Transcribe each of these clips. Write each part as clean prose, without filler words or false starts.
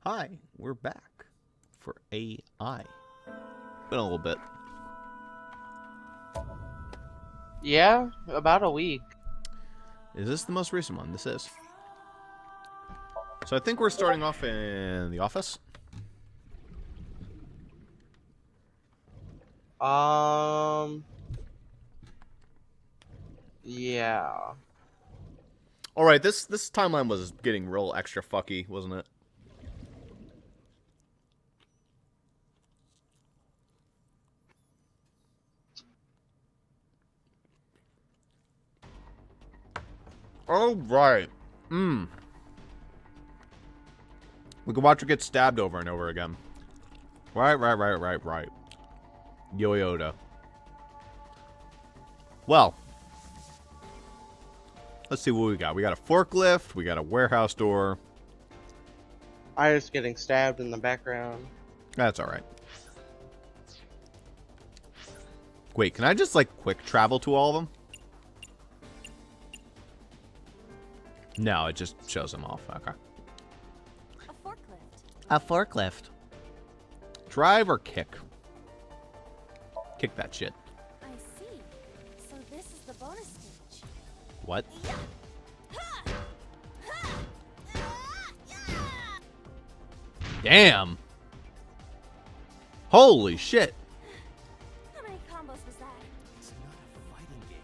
Hi, we're back for AI. Been a little bit. Yeah, about a week. Is this the most recent one? This is. So I think we're starting off in the office. Yeah. All right, this timeline was getting real extra fucky, wasn't it? Oh right. We can watch her get stabbed over and over again. Right. Yoda. Well, let's see what we got. We got a forklift. We got a warehouse door. Iris getting stabbed in the background. That's all right. Wait, can I just like quick travel to all of them? No, it just shows them off. Okay. A forklift. A forklift. Drive or kick? Kick that shit. I see. So this is the bonus stage. What? Damn. Holy shit. How many combos was that? It's not a fighting game.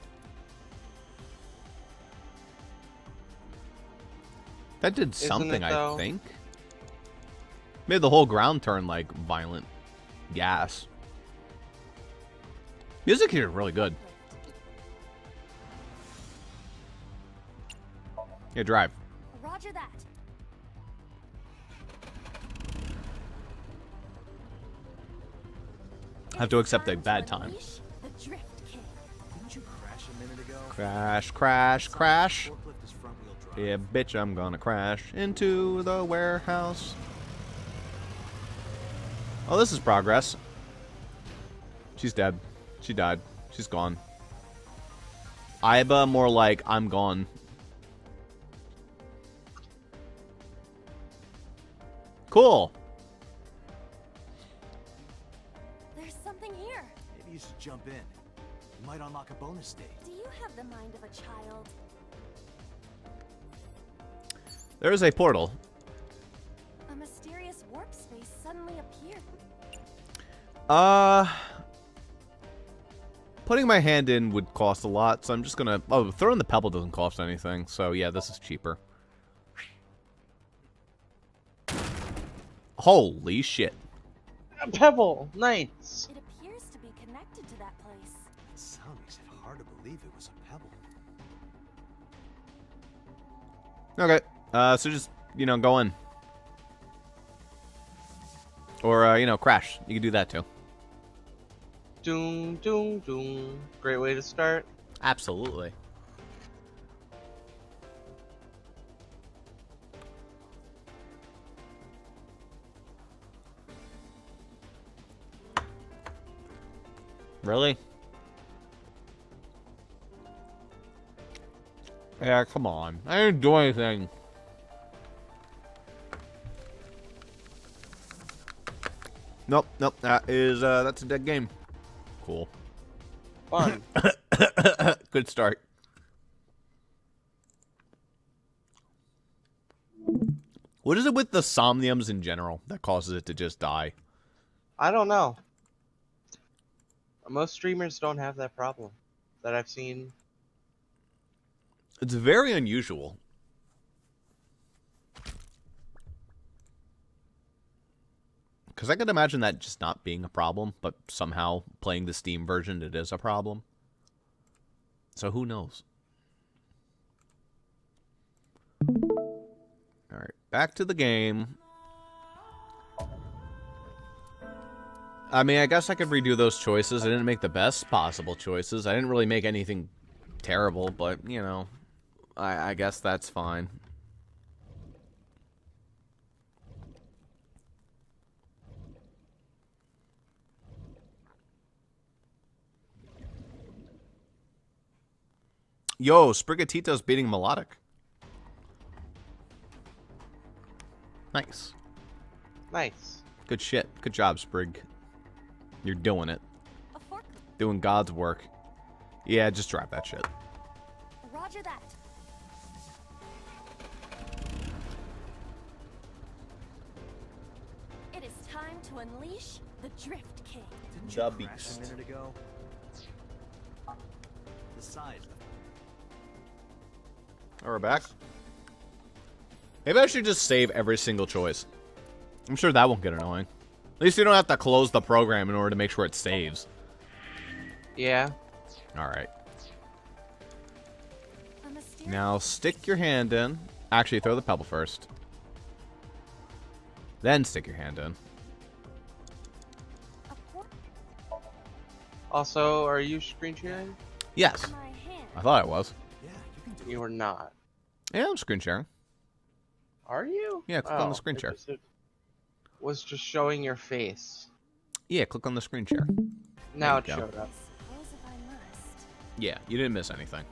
That did Isn't something, it, I though? think. Made the whole ground turn like violent gas. Music here is really good. Yeah, drive. Roger that. Have to accept the It's bad time to times. unleash the Drift King. Didn't you crash a minute ago? Crash, crash, crash. Forklift is front wheel drive. Yeah, bitch, I'm gonna crash into the warehouse. Oh, this is progress. She's dead. She died. She's gone. Iba, more like, I'm gone. Cool. There's something here. Maybe you should jump in. You might unlock a bonus stage. Do you have the mind of a child? There is a portal. A mysterious warp space suddenly appeared. Putting my hand in would cost a lot, so I'm just gonna... Oh, throwing the pebble doesn't cost anything, so yeah, this is cheaper. Holy shit. A pebble! Nice! It appears to be connected to that place. The sound makes it hard to believe it was a pebble. Okay, so just, go in. Or, crash. You can do that too. Doom, doom, doom. Great way to start. Absolutely. Really? Yeah, come on. I didn't do anything. Nope. That's a dead game. Cool. Fun. Good start. What is it with the somniums in general that causes it to just die? I don't know. Most streamers don't have that problem that I've seen. It's very unusual. Because I could imagine that just not being a problem, but somehow playing the Steam version, it is a problem. So who knows? Alright, back to the game. I mean, I guess I could redo those choices. I didn't make the best possible choices. I didn't really make anything terrible, but, I guess that's fine. Yo, Sprigatito's beating Melodic. Nice. Nice. Good shit. Good job, Sprig. You're doing it. A fork. Doing God's work. Yeah, just drop that shit. Roger that. It is time to unleash the Drift King. Didn't The you crash beast. a minute ago? The size. Oh, we're back. Maybe I should just save every single choice. I'm sure that won't get annoying. At least you don't have to close the program in order to make sure it saves. Yeah. Alright. A mysterious Now stick your hand in. Actually, throw the pebble first. Then stick your hand in. a pork Also, are you screen sharing? Yes. in my hand. I thought I was. Yeah, you can do You are not. Yeah, I'm screen sharing. Are you? Yeah, click on the screen it share. was just showing your face. Yeah, click on the screen share. Now you it go. showed I up. suppose if I must. Yeah, you didn't miss anything.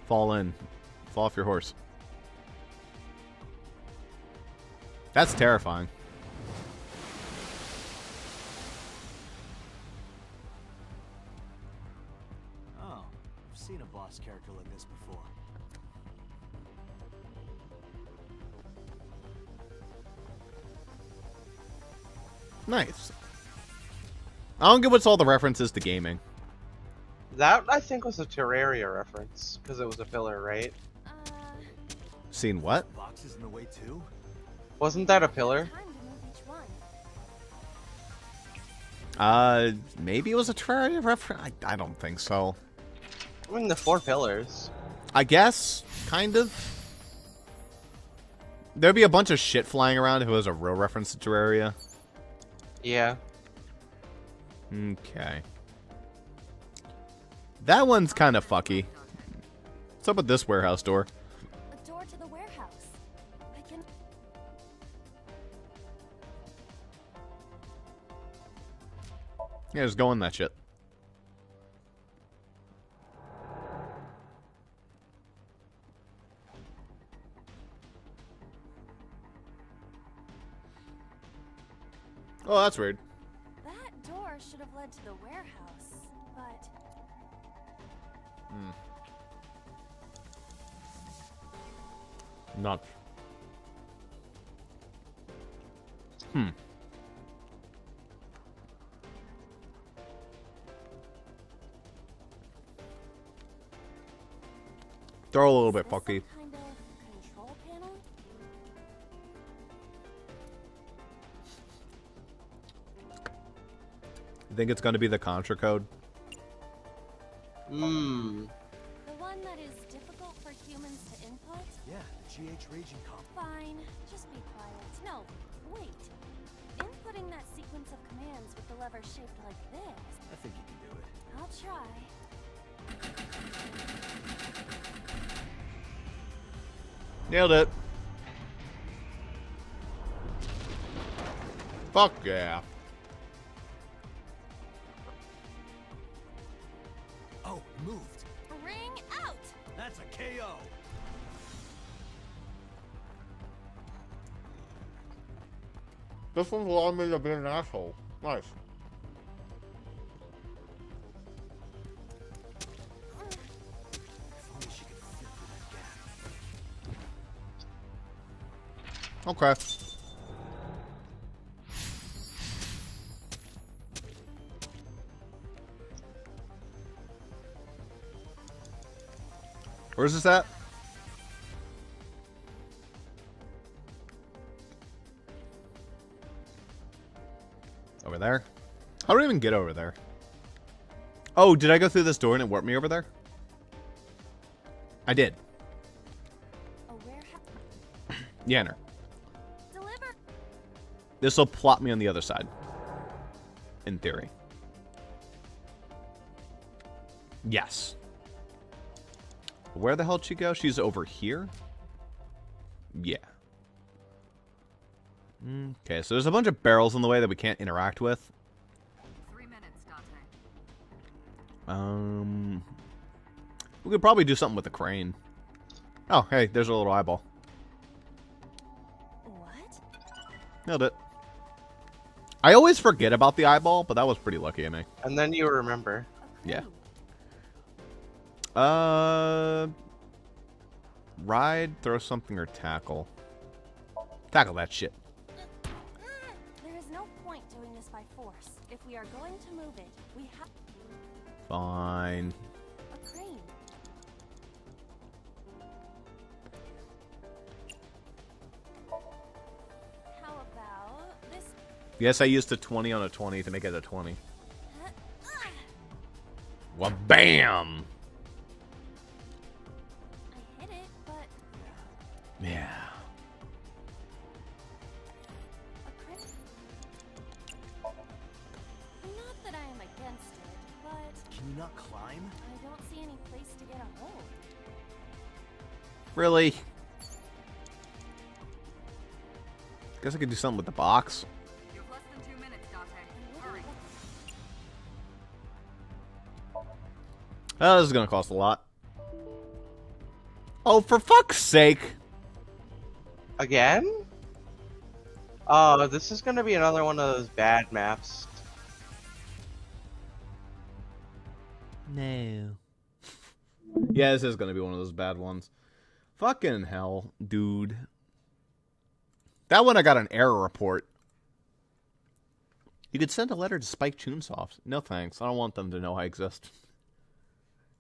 Fall in. Fall off your horse. That's terrifying. Oh, I've seen a boss character like this before. Nice. I don't get what's all the references to gaming. That, I think, was a Terraria reference, because it was a pillar, right? Seen what? Boxes in the way too? Wasn't that a pillar? Time to move each one. Maybe it was a Terraria reference? I don't think so. I mean, the 4 pillars. I guess, kind of. There'd be a bunch of shit flying around if it was a real reference to Terraria. Yeah. Okay. That one's kind of fucky. What's up with this warehouse door? A door to the warehouse. I can. Yeah, just go in that shit. Oh, that's weird. That door should have led to the warehouse, but Not. Hmm. They're a little bit is this fucky. some kind of control panel? You think it's going to be the Contra code? Mmm. The one that is difficult for humans to input? Yeah, the CRaiSHING comp. Fine, just be quiet. No, wait. Inputting that sequence of commands with the lever shaped like this. I think you can do it. I'll try. Nailed it. Fuck yeah. Oh, it moved. Ring out! That's a KO. This one's allowing me to be an asshole. Nice. If only she could fit through that gap. Okay. Where's this at? Over there? How do I even get over there? Oh, did I go through this door and it warped me over there? I did. A warehouse. Yeah, enter. Deliver. This will plot me on the other side. In theory. Yes. Where the hell did she go? She's over here? Yeah. Okay, so there's a bunch of barrels in the way that we can't interact with. 3 minutes, Dante. We could probably do something with the crane. Oh, hey, there's a little eyeball. Nailed it. I always forget about the eyeball, but that was pretty lucky of me. And then you remember. A Yeah. crane. Ride, throw something, or tackle. Tackle that shit. There is no point doing this by force. If we are going to move it, we have Fine. a crane. How about this? Yes, I used a 20 on a 20 to make it a 20. Huh? Well, bam! I hit it, but Yeah. a crane. Not that I am against it, but Can you not climb? I don't see any place to get a hold. Really? Guess I could do something with the box. You have less than 2 minutes, Dante. Hurry. Oh, this is gonna cost a lot. Oh, for fuck's sake! Again? Oh, this is gonna be another one of those bad maps. No. Yeah, this is gonna be one of those bad ones. Fucking hell, dude. That one I got an error report. You could send a letter to Spike Chunsoft. No thanks. I don't want them to know I exist.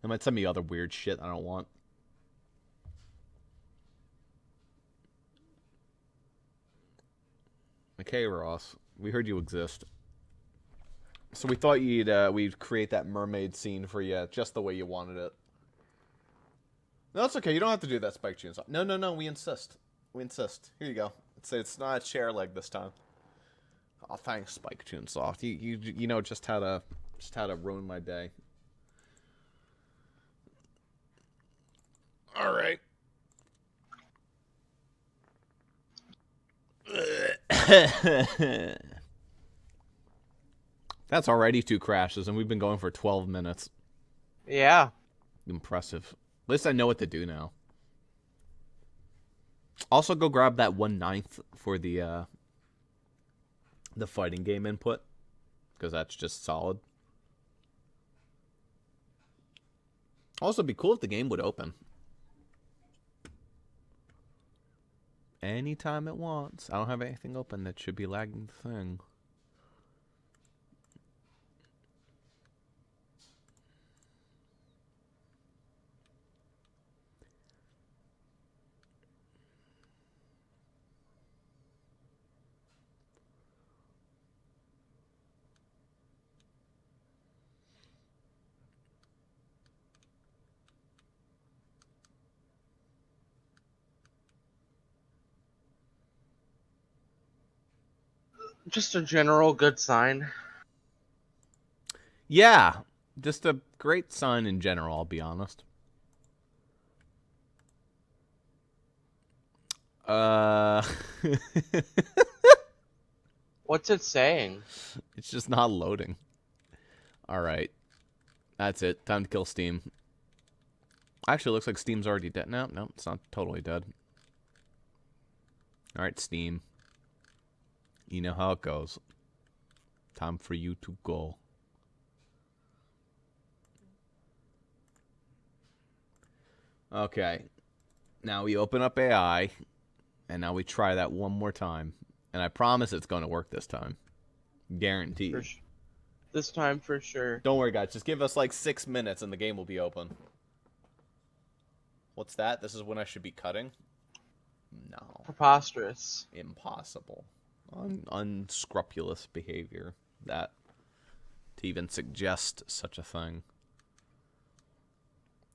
They might send me other weird shit I don't want. Okay, Ross. We heard you exist. So we thought we'd create that mermaid scene for you just the way you wanted it. No, that's okay. You don't have to do that, Spike Chunsoft. No. We insist. We insist. Here you go. It's not a chair leg this time. Oh, thanks, Spike Chunsoft. You know just how to ruin my day. All right. That's already 2 crashes, and we've been going for 12 minutes. Yeah. Impressive. At least I know what to do now. Also, go grab that 1/9 for the fighting game input, because that's just solid. Also, it'd be cool if the game would open anytime it wants. I don't have anything open that should be lagging the thing. Just a general good sign. Yeah, just a great sign in general, I'll be honest. What's it saying? It's just not loading. Alright. That's it. Time to kill Steam. Actually, it looks like Steam's already dead. No, it's not totally dead. Alright, Steam. You know how it goes. Time for you to go. Okay. Now we open up AI, and now we try that one more time. And I promise it's going to work this time. Guaranteed. This time for sure. Don't worry, guys. Just give us like 6 minutes, and the game will be open. What's that? This is when I should be cutting? No. Preposterous. Impossible. Unscrupulous behavior. That to even suggest such a thing.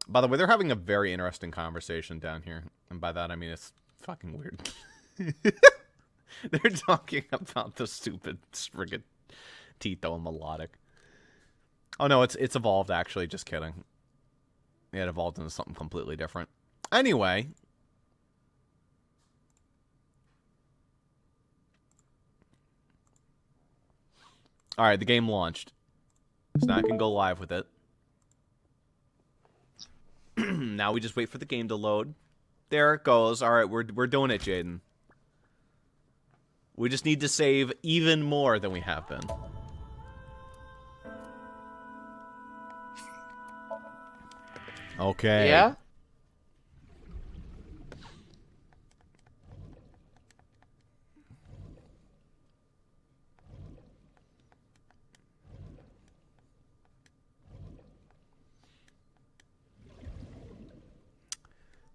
By the way, they're having a very interesting conversation down here. And by that, I mean it's fucking weird. They're talking about the stupid friggin' Tito and Melodic. Oh no, it's evolved actually, just kidding. It evolved into something completely different. Anyway. Alright, the game launched. So now I can go live with it. Now we just wait for the game to load. There it goes. Alright, we're doing it, Jaden. We just need to save even more than we have been. Okay. Yeah?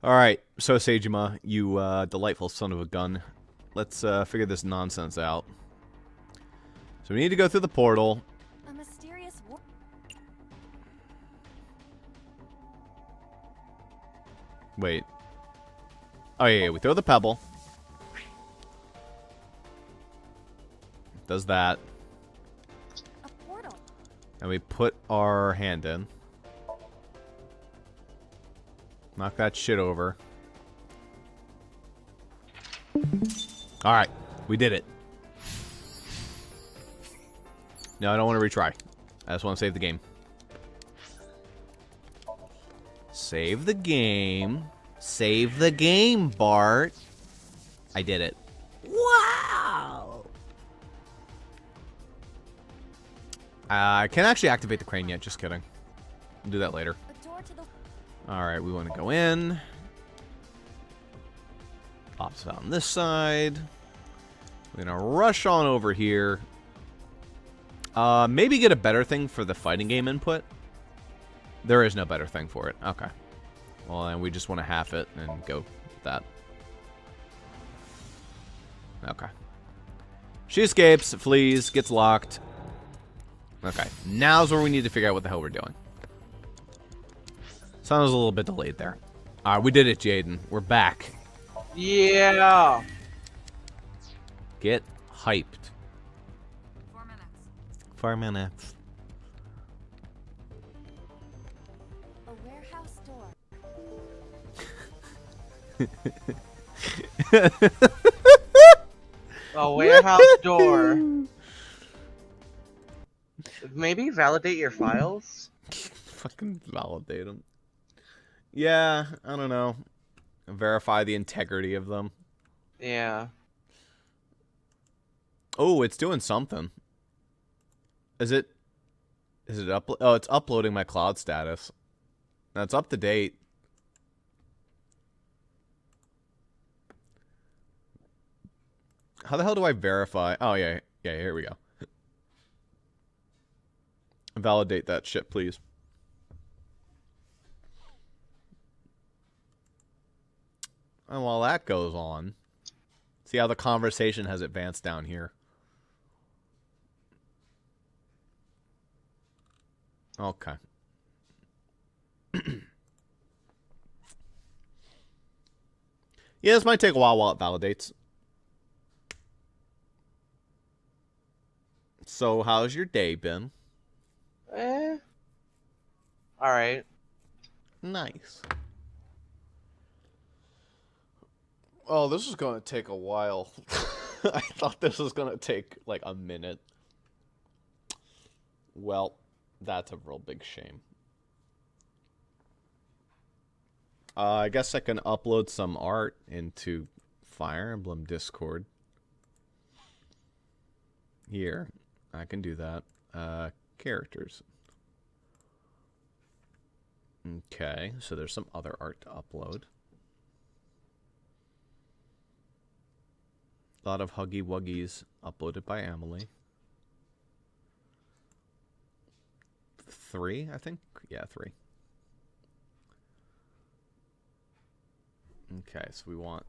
Alright, so Seijima, you delightful son of a gun. Let's figure this nonsense out. So we need to go through the portal. A mysterious Wait. Oh yeah, we throw the pebble. Does that. a portal. And we put our hand in. Knock that shit over. Alright, we did it. No, I don't want to retry. I just want to save the game. Save the game. Save the game, Bart. I did it. Wow! I can't actually activate the crane yet, just kidding. I'll do that later. A door to the Alright, we want to go in. Pops out on this side. We're going to rush on over here. Maybe get a better thing for the fighting game input. There is no better thing for it. Okay. Well, then we just want to half it and go with that. Okay. She escapes, flees, gets locked. Okay. Now's where we need to figure out what the hell we're doing. Sounds a little bit delayed there. Alright, we did it, Jaden. We're back. Yeah. Get hyped. 4 minutes. 4 minutes. a warehouse door. A warehouse door. Maybe validate your files? Fucking validate them. Yeah, I don't know. Verify the integrity of them. Yeah. Oh, it's doing something. Is it upload? Oh, it's uploading my cloud status. That's up to date. How the hell do I verify? Oh, yeah, here we go. Validate that shit, please. And while that goes on, see how the conversation has advanced down here. Okay. Yeah, this might take a while it validates. So, how's your day been? Alright. Nice. Oh, this is going to take a while. I thought this was going to take like a minute. Well, that's a real big shame. I guess I can upload some art into Fire Emblem Discord. Here, I can do that. Characters. Okay, so there's some other art to upload. A lot of Huggy Wuggies uploaded by Emily. 3, I think? Yeah, 3. Okay, so we want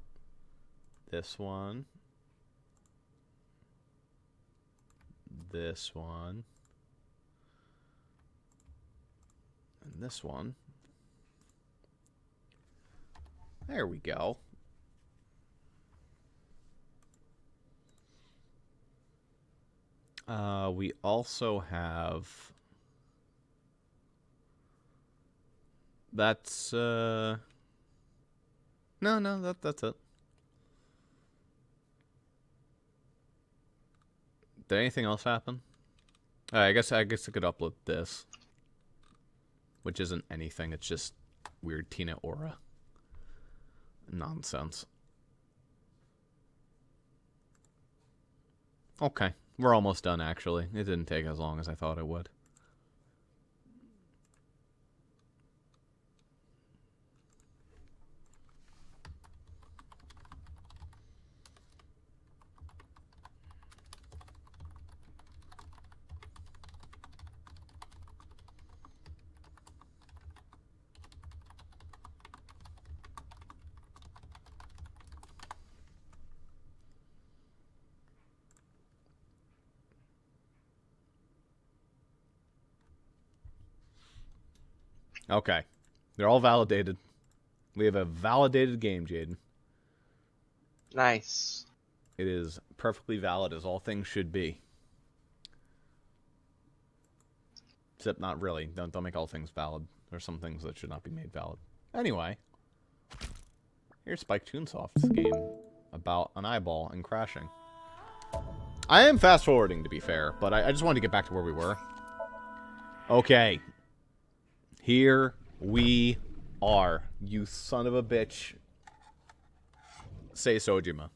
this one. This one. And this one. There we go. We also have... That's, No, that's it. Did anything else happen? I guess I could upload this. Which isn't anything, it's just weird Tina aura. Nonsense. Okay. We're almost done, actually. It didn't take as long as I thought it would. Okay. They're all validated. We have a validated game, Jaden. Nice. It is perfectly valid, as all things should be. Except not really. Don't make all things valid. There's some things that should not be made valid. Anyway. Here's Spike Chunsoft's game about an eyeball and crashing. I am fast-forwarding, to be fair, but I just wanted to get back to where we were. Okay. Here we are. You son of a bitch. Say Sojima.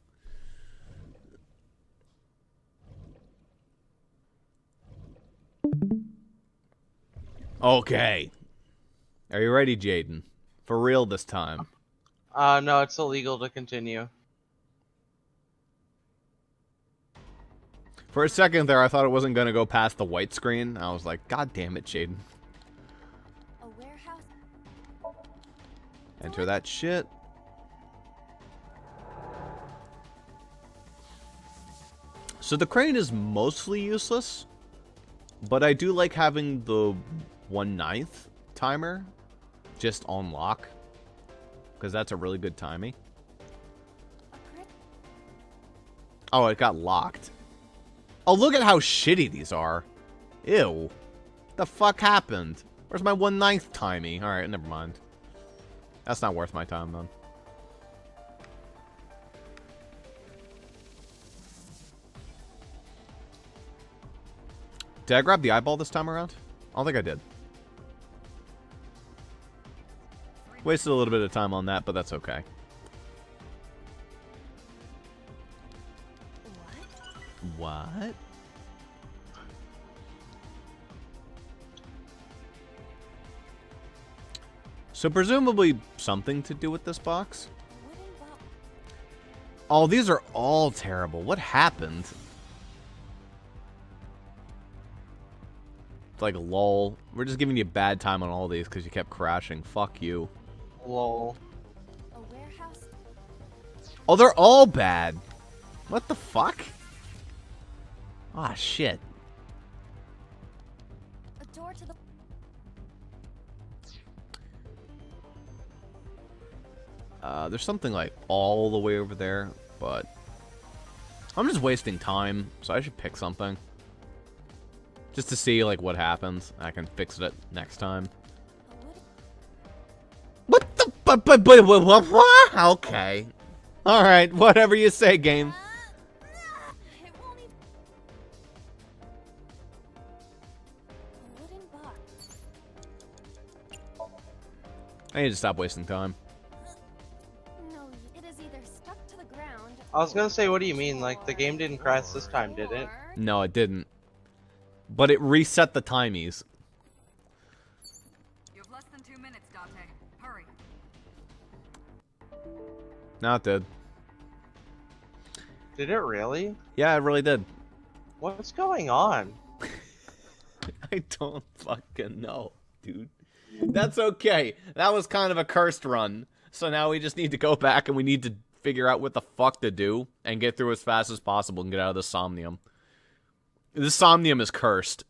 Okay. Are you ready, Jaden? For real this time. No, it's illegal to continue. For a second there, I thought it wasn't going to go past the white screen. I was like, God damn it, Jaden. A warehouse? Enter that shit. So the crane is mostly useless, but I do like having the 1/9 timer just on lock, because that's a really good timing. Oh, it got locked. Oh, look at how shitty these are. Ew. The fuck happened? Where's my 1/9 timey? Alright, never mind. That's not worth my time, then. Did I grab the eyeball this time around? I don't think I did. Wasted a little bit of time on that, but that's okay. What? So presumably something to do with this box? Oh, these are all terrible. What happened? It's like, lol. We're just giving you a bad time on all these because you kept crashing. Fuck you. Lol. A warehouse? Oh, they're all bad. What the fuck? Ah, shit. A door to the... There's something like all the way over there, but I'm just wasting time, so I should pick something. Just to see, like, what happens. I can fix it next time. What the... What? Okay. Alright, whatever you say, game. It won't even... A wooden box. I need to stop wasting time. No, it is either stuck to the ground... I was gonna say, what do you mean? Like, the game didn't crash this time, did it? or- No, it didn't. But it reset the timies. You have less than 2 minutes, Dante. Hurry. No, it did. Did it really? Yeah, it really did. What's going on? I don't fucking know, dude. That's okay. That was kind of a cursed run. So now we just need to go back and we need to figure out what the fuck to do and get through as fast as possible and get out of the Somnium. This Somnium is cursed.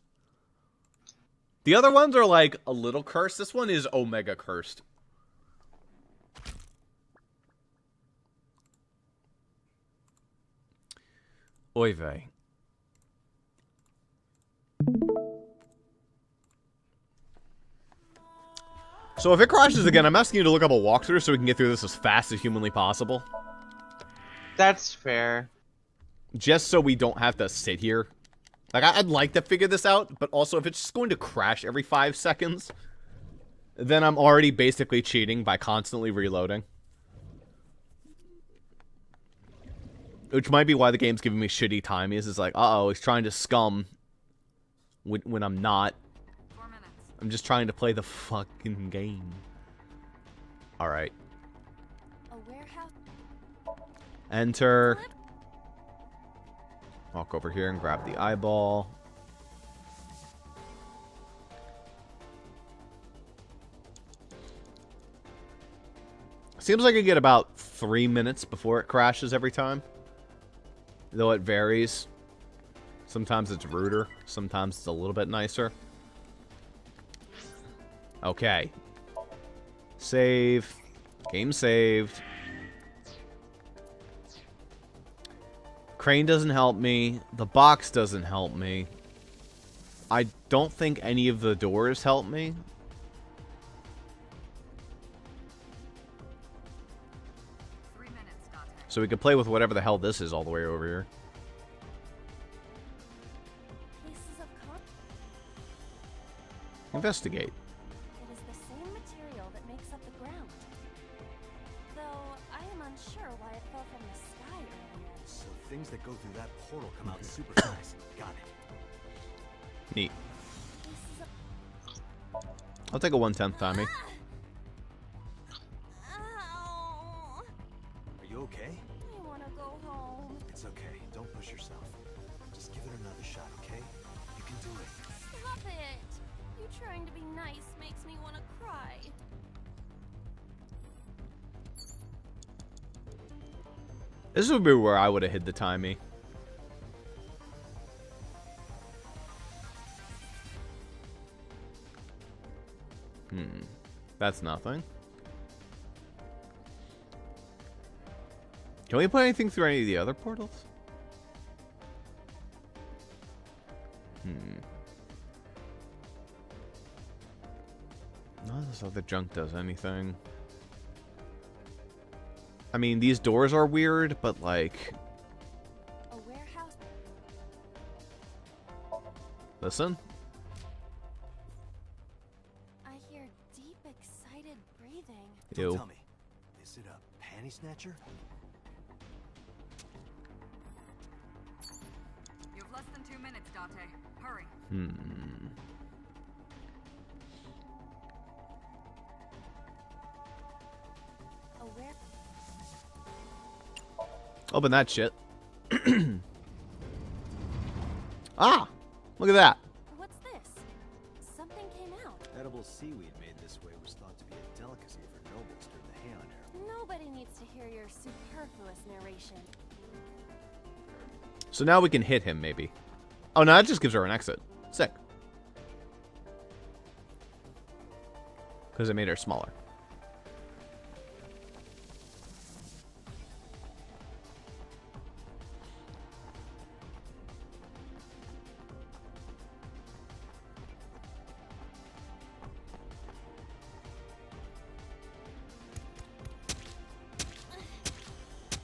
The other ones are like a little cursed. This one is omega cursed. Oy vey. So if it crashes again, I'm asking you to look up a walkthrough so we can get through this as fast as humanly possible. That's fair. Just so we don't have to sit here. Like, I'd like to figure this out, but also if it's just going to crash every 5 seconds, then I'm already basically cheating by constantly reloading. Which might be why the game's giving me shitty time. Is like, uh-oh, he's trying to scum when I'm not. 4 minutes. I'm just trying to play the fucking game. Alright. A warehouse. Enter. Walk over here and grab the eyeball. Seems like I get about 3 minutes before it crashes every time. Though it varies. Sometimes it's ruder. Sometimes it's a little bit nicer. Okay. Save. Game saved. Crane doesn't help me. The box doesn't help me. I don't think any of the doors help me. So we could play with whatever the hell this is all the way over here. Pieces of Investigate. It is the same material that makes up the ground. Though I am unsure why it fell from the sky earlier. So things that go through that portal come out super fast. Got it. Neat. Pieces of I'll take a 1/10 timing. Ow! Are you okay? I want to go home. It's okay. Don't push yourself. Just give it another shot, okay? You can do it. Stop it! You trying to be nice makes me want to cry. This would be where I would have hid the timey. That's nothing. Can we put anything through any of the other portals? None of this other junk does anything. I mean, these doors are weird, but like... A warehouse. Listen. I hear deep, excited breathing. Don't Ew. tell me. Is it a panty snatcher? You have less than 2 minutes, Date. Hurry. A where? Open that shit. Ah! Look at that. What's this? Something came out. Edible seaweed made this way was thought to be a delicacy for nobles during the Heian era. Nobody needs to hear your superfluous narration. So now we can hit him, maybe. Oh, no, that just gives her an exit. Sick. Because it made her smaller.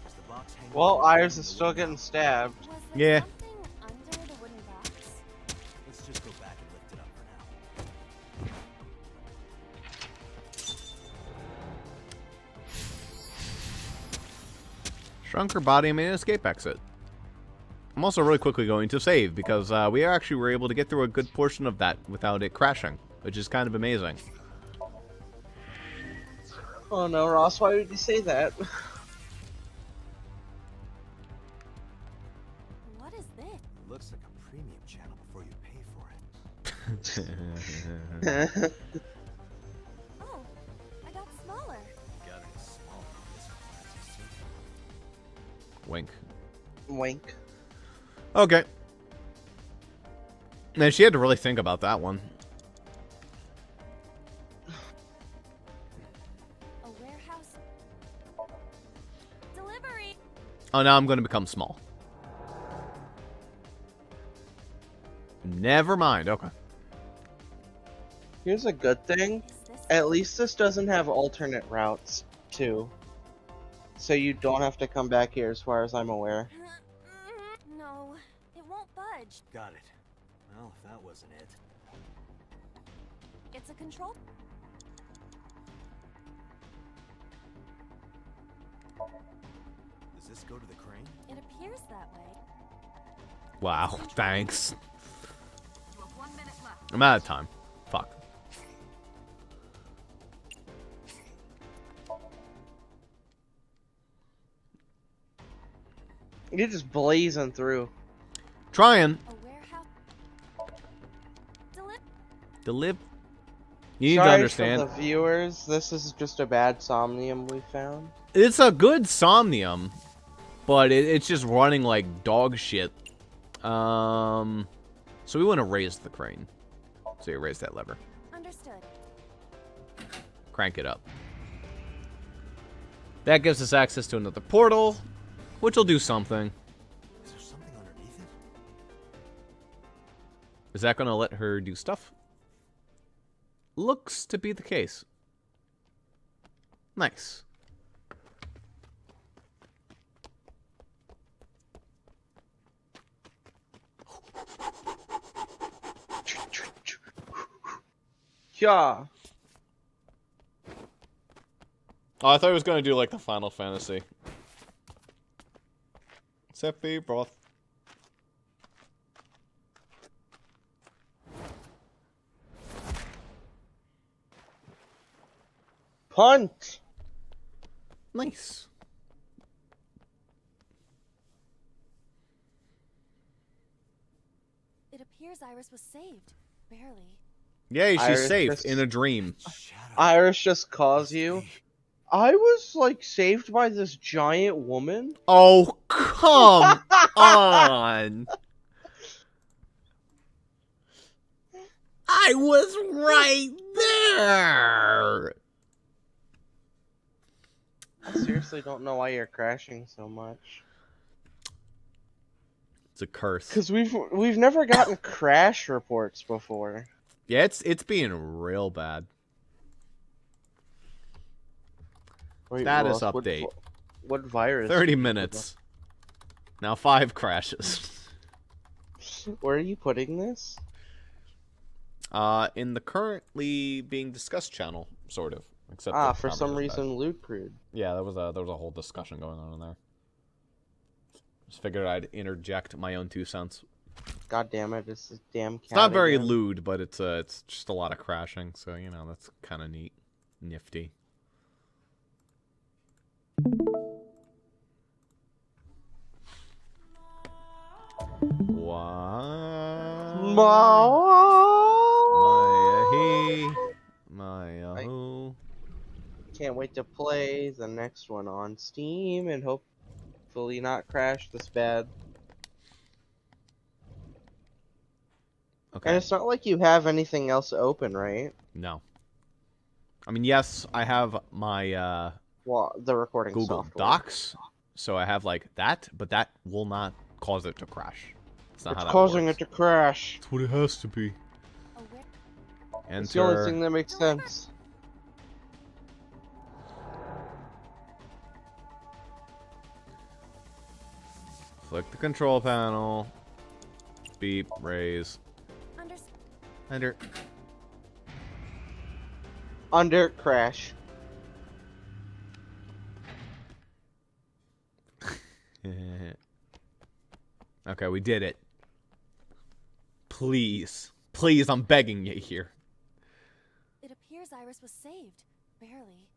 Is the box hanging Well, on Iris the is still wooden getting box? stabbed. Was there Yeah. something under the wooden box? Let's just go back and lift it up for now. Shrunk her body and made an escape exit. I'm also really quickly going to save because we actually were able to get through a good portion of that without it crashing, which is kind of amazing. Oh no, Ross, why would you say that? What is this? It looks like a premium channel before you pay for it. Oh, I got smaller. Got any small this classy soup? Wink. Wink. Okay. Man, she had to really think about that one. A warehouse. Delivery. Oh, now I'm going to become small. Never mind. Okay. Here's a good thing. Is this? At least this doesn't have alternate routes, too. So you don't have to come back here as far as I'm aware. No, it won't budge. Got it. Well, if that wasn't it. It's a control. Does this go to the crane? It appears that way. Wow, thanks. You have 1 minute left. I'm out of time. Fuck. You're just blazing through. Trying. A warehouse. Deliv. You need Sorry to understand. for the viewers, this is just a bad Somnium we found. It's a good Somnium, but it's just running like dog shit. So we want to raise the crane. So you raise that lever. Understood. Crank it up. That gives us access to another portal, which will do something. Is there something underneath it? Is that going to let her do stuff? Looks to be the case. Nice. Yeah. Oh, I thought he was going to do like the Final Fantasy. Sephiroth. Punt. Nice. It appears Iris was saved. Barely. Yay, she's Iris safe just- in a dream. Shadow. Iris just calls you. Be. I was like saved by this giant woman. Oh, come on. I was right there. I seriously don't know why you're crashing so much. It's a curse. Cause we've never gotten crash reports before. Yeah, it's being real bad. Wait, Status Ross, update. What virus? 30 minutes. Now 5 crashes. Where are you putting this? In the currently being discussed channel, sort of. Except Ah, the for some comments are bad. reason, loot crude. Yeah, there was a whole discussion going on in there. Just figured I'd interject my own 2 cents. God damn it! It's this damn cat. It's not very again. lewd, but it's just a lot of crashing, so you know that's kind of neat, nifty. What? Maya who? Can't wait to play the next one on Steam and hopefully not crash this bad. And Okay. it's not like you have anything else open, right? No. I mean, yes, I have my Well, the recording Google software. Docs, so I have like that, but that will not cause it to crash. It's not It's how that causing works. it to crash. That's what it has to be. A where- It's the only Enter. thing that makes sense. Flick the control panel. Beep. Raise. Under- Enter. Under crash. Okay, we did it. Please. Please, I'm begging you here. It appears Iris was saved. Barely.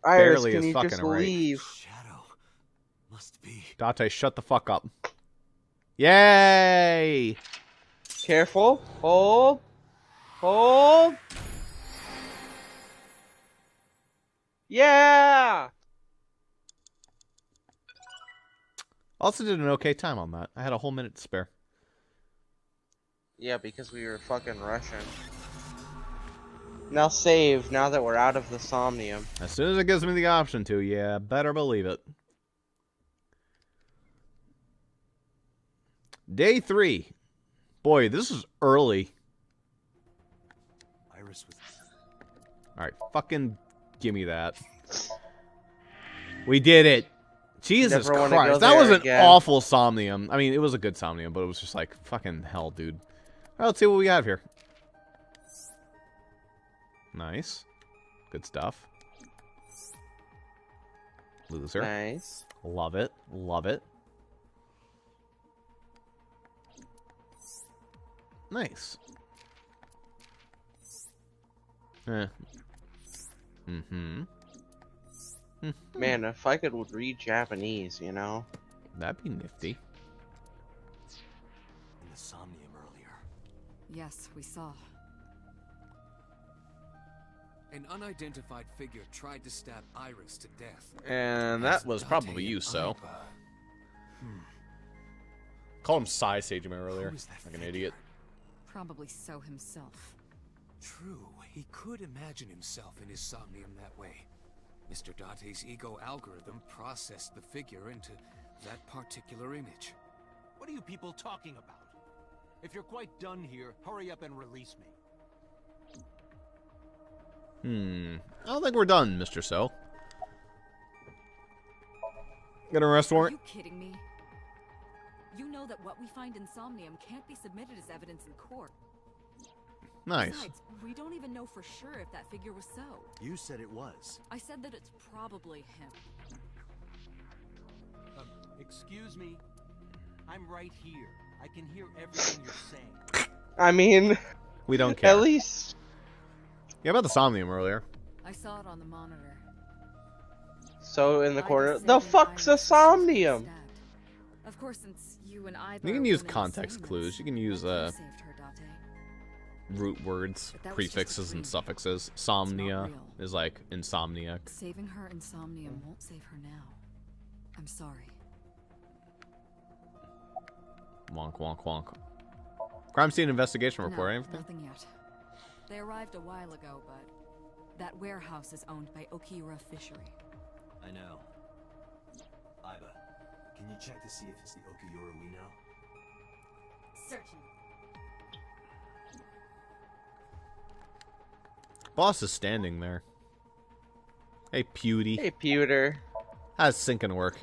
Iris, Barely can is you fucking just right. leave? Shadow. Must be. Date, shut the fuck up. Yay! Careful. Hold. Hold. Yeah! Also did an okay time on that. I had a whole minute to spare. Yeah, because we were fucking rushing. Now save, now that we're out of the Somnium. As soon as it gives me the option to, yeah, better believe it. Day 3. Boy, this is early. Iris with. Alright, fucking give me that. We did it. Jesus Never wanna go Christ. That there was an again. awful Somnium. I mean, it was a good Somnium, but it was just like, fucking hell, dude. Alright, let's see what we have here. Nice. Good stuff. Loser. Nice. Love it. Love it. Nice. Eh. Mm-hmm. Man, if I could read Japanese, you know. That'd be nifty. In the Somnium earlier. Yes, we saw. An unidentified figure tried to stab Iris to death. And that was probably you, so. Called him Psy Sagem earlier. Who is that Like an figure? idiot. Probably so himself. True, he could imagine himself in his Somnium that way. Mr. Date's ego algorithm processed the figure into that particular image. What are you people talking about? If you're quite done here, hurry up and release me. I don't think we're done, Mr. So. Got an arrest Are warrant? you kidding me? You know that what we find in Somnium can't be submitted as evidence in court. Nice. Besides, we don't even know for sure if that figure was so. You said it was. I said that it's probably him. Excuse me? I'm right here. I can hear everything you're saying. I mean, We don't care. at least Yeah, about the Somnium earlier. I saw it on the monitor. so in the I corner. was The saving fuck's a Iris since she was Somnium? stabbed. Of course, since you and I You can use context clues. You can use saved her, Date. root words, But that was just a prefixes, and dream. suffixes. Somnia real. is like insomniac. Saving her in Somnium won't save her now. I'm sorry. Wonk, wonk, wonk. Crime scene investigation report. No, Anything? nothing yet. They arrived a while ago, but that warehouse is owned by Okira Fishery. I know. Iba, can you check to see if it's the Okuyura we know? Searching. Boss is standing there. Hey, Pewdie. Hey, pewter. How's syncing work?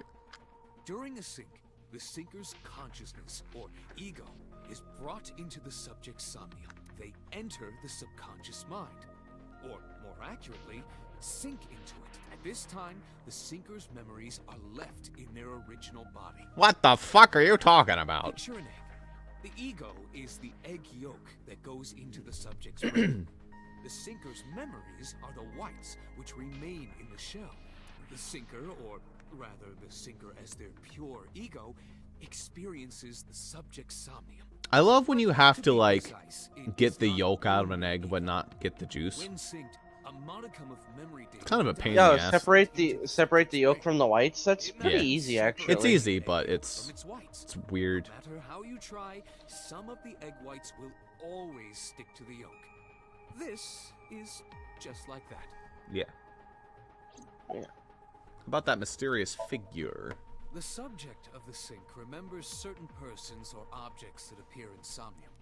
During a sync, the sinker's consciousness, or ego, is brought into the subject's Somnium. They enter the subconscious mind, or more accurately, sink into it. At this time, the sinker's memories are left in their original body. What the fuck are you talking about? Picture an egg. The ego is the egg yolk that goes into the subject's brain. The sinker's memories are the whites, which remain in the shell. The sinker, or rather the sinker as their pure ego, experiences the subject's Somnium. I love when you have to, be like, precise, it get does the not yolk out of own an egg, ego. but not get the juice. When synced, a modicum of memory data Kind of a pain in Yo, the ass. separate the yolk from the whites. That's pretty Yeah. easy, actually. It's easy, Egg but yolk it's from its whites. it's weird. No matter how you try, some of the egg whites will always stick to the yolk. This is just like that. Yeah. Yeah. About that mysterious figure. The subject of the sync remembers certain persons or objects that appear in Somnium.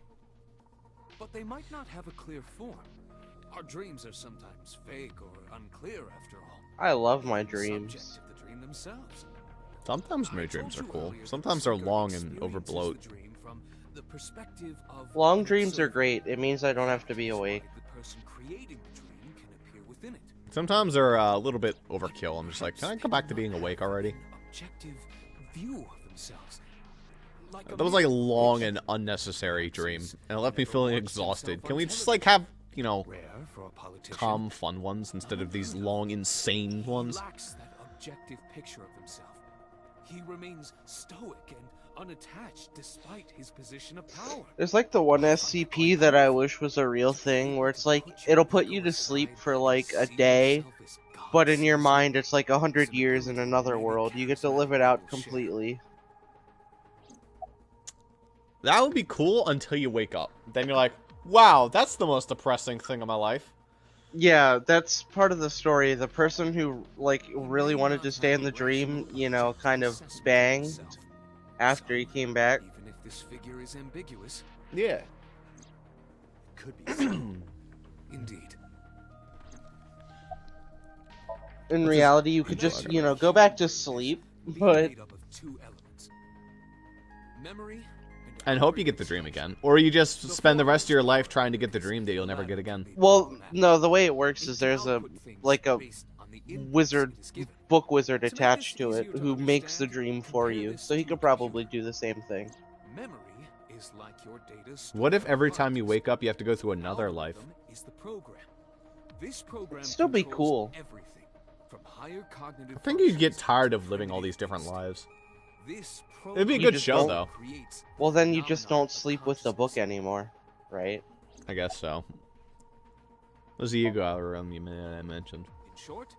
But they might not have a clear form. Our dreams are sometimes vague or unclear after all. I love my The dreams. subject of the dream themselves. Sometimes my I dreams are told you cool. earlier that Sometimes the they're sinker long and experiences overbloat. the dream from the perspective of Long the dreams are observer. great. It means I don't have to be That is why awake. The person creating the dream can appear within it. Sometimes they're a little bit overkill. I'm just like, can I go back to being awake already? An objective view of themselves. Like That was like a long and unnecessary dream, and it left me feeling exhausted. Can we just like have, you know, rare for a politician. calm, fun ones instead of these long, insane He ones? lacks that objective picture of himself. He remains stoic and unattached despite his position of power. There's like the one SCP that I wish was a real thing, where it's like, it'll put you to sleep for like a day, but in your mind it's like 100 years in another world. You get to live it out completely. That would be cool until you wake up. Then you're like, wow, that's the most depressing thing in my life. Yeah, that's part of the story. The person who, like, really wanted to stay in the dream, you know, kind of banged after he came back. Even if this figure is ambiguous, Yeah. Could be. indeed. In reality, you could just, you know, go back to sleep, Being but made up of two elements. Memory And hope you get the dream again. Or you just spend the rest of your life trying to get the dream that you'll never get again. well, no, the way it works is there's a wizard, book wizard attached to it who makes the dream for you, so he could probably do the same thing. Memory is like your data What if every stored time you on wake up you have to go through hard disk. another life? Algorithm is the program. This program It'd still be controls cool. everything, from higher cognitive I think you'd get functions tired to of living all these primitive different instinct. lives. This It'd be a You good just show, don't- though. creates Well, the then you just phenomenon don't of sleep with the book consciousness. anymore, right? I guess so. What's the ego algorithm you mentioned? In short,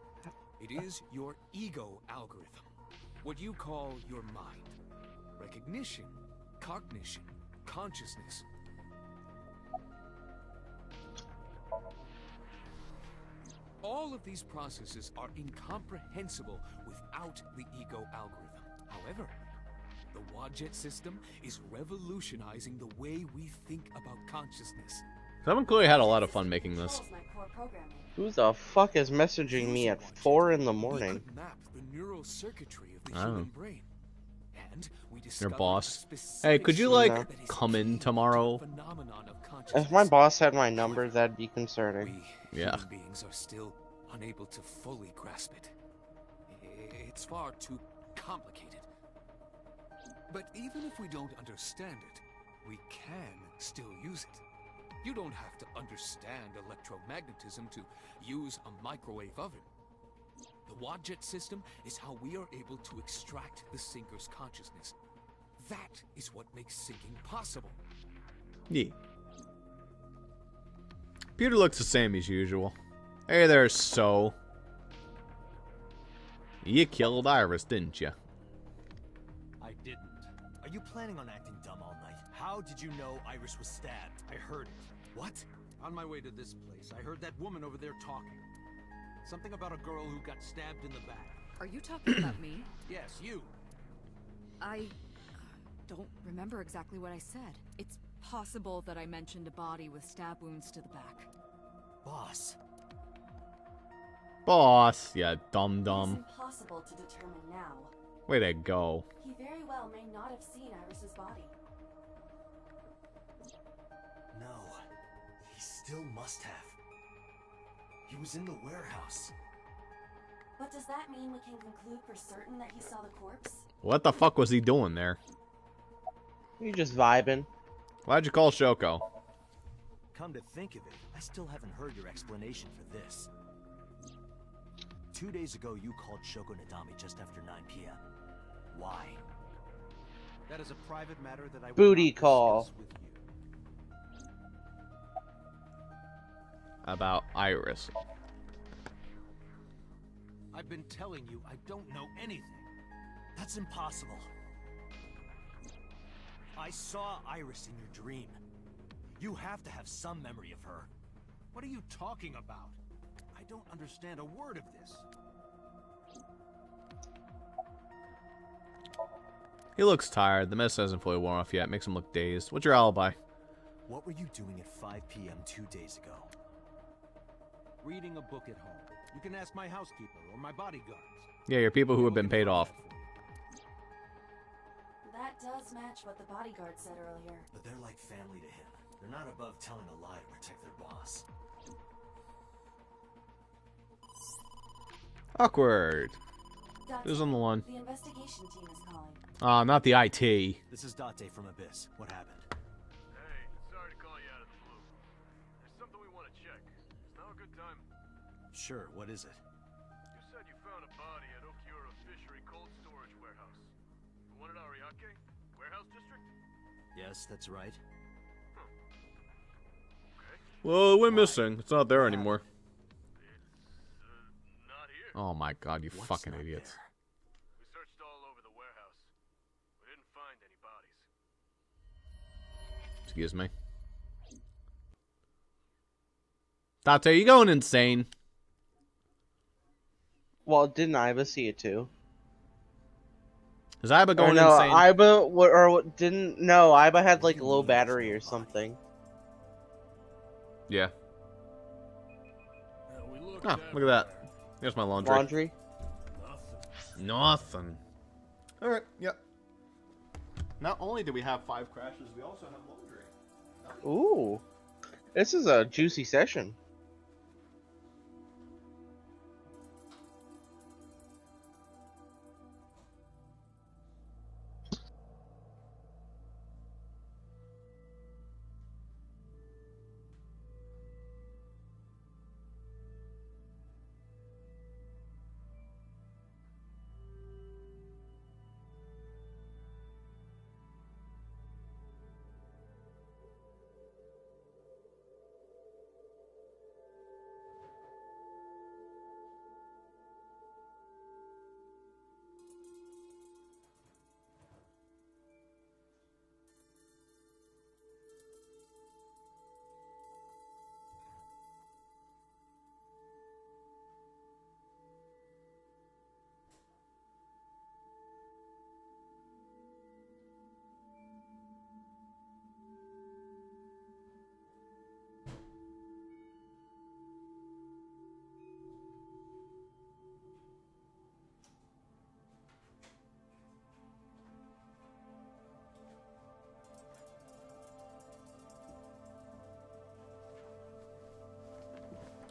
it is your ego algorithm. What you call your mind. Recognition, cognition, consciousness. All of these processes are incomprehensible without the ego algorithm. However, the Wadjet system is revolutionizing the way we think about consciousness. Someone clearly had a lot of fun making this. Controls my core programming. Who the fuck is messaging me at 4 in the We morning? could map the neural circuitry of the I don't human know. brain. And we Your discovered boss. a Hey, specific could you, No. like, that is come in key to tomorrow? the phenomenon of If consciousness. my boss had my number, that'd be concerning. We Yeah. human beings are still unable to fully grasp it. It's far too complicated. But even if we don't understand it, we can still use it. You don't have to understand electromagnetism to use a microwave oven. The Wadjet system is how we are able to extract the sinker's consciousness. That is what makes syncing possible. Yeah. Peter looks the same as usual. Hey there, So. You killed Iris, didn't you? I didn't. Are you planning on acting dumb all night? How did you know Iris was stabbed? I heard it. What? On my way to this place, I heard that woman over there talking. Something about a girl who got stabbed in the back. Are you talking about me? Yes, you. I don't remember exactly what I said. It's possible that I mentioned a body with stab wounds to the back. Boss. Boss, yeah, It's dum-dum. impossible to determine now. Way to go. He very well may not have seen Iris's body. No. He still must have. He was in the warehouse. But does that mean we can conclude for certain that he saw the corpse? What the fuck was he doing there? You just vibing. Why'd you call Shoko? Come to think of it, I still haven't heard your explanation for this. 2 days ago, you called Shoko Nadami just after 9 p.m. Why? That is a private matter that I will Booty not call. discuss with you. About Iris. I've been telling you I don't know anything. That's impossible. I saw Iris in your dream. You have to have some memory of her. What are you talking about? I don't understand a word of this. He looks tired. The mist hasn't fully worn off yet. Makes him look dazed. What's your alibi? What were you doing at 5 p.m. 2 days ago? Reading a book at home. You can ask my housekeeper or my bodyguards. Yeah, your people who They have will been paid confirm off. that for you. That does match what the bodyguard said earlier. But they're like family to him. They're not above telling a lie to protect their boss. Awkward. Date, Who's on the line? the investigation team is calling. Not the IT. This is Date from Abyss. What happened? Hey, sorry to call you out of the blue. There's something we want to check. Is now a good time? Sure, what is it? You said you found a body at Okiura Fishery Cold Storage Warehouse. The one at Ariake? Warehouse District? Yes, that's right. Okay. Well, we're missing. It's not there anymore. It's, not here. Oh my god, you What's fucking not idiots. there? We searched all over the warehouse. We didn't find any bodies. Excuse me. Tate, you going insane? Well, didn't Iba see it too? Is Iba Or going no, insane? Iba didn't. No, Iba had like low battery or something. Yeah. We looked Oh, look at that. There's my laundry. Laundry. Nothing. Alright, yep. Not only do we have 5 crashes, we also have laundry. Ooh, this is a juicy session.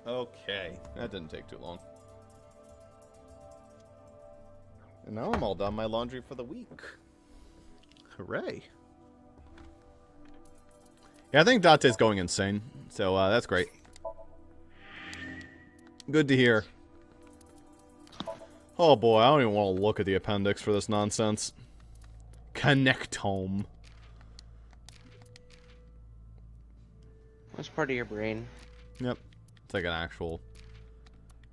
Okay, that didn't take too long. And now I'm all done my laundry for the week. Hooray. Yeah, I think Dante's going insane, so that's great. Good to hear. Oh boy, I don't even want to look at the appendix for this nonsense. Connectome. That's part of your brain. Yep. It's like an actual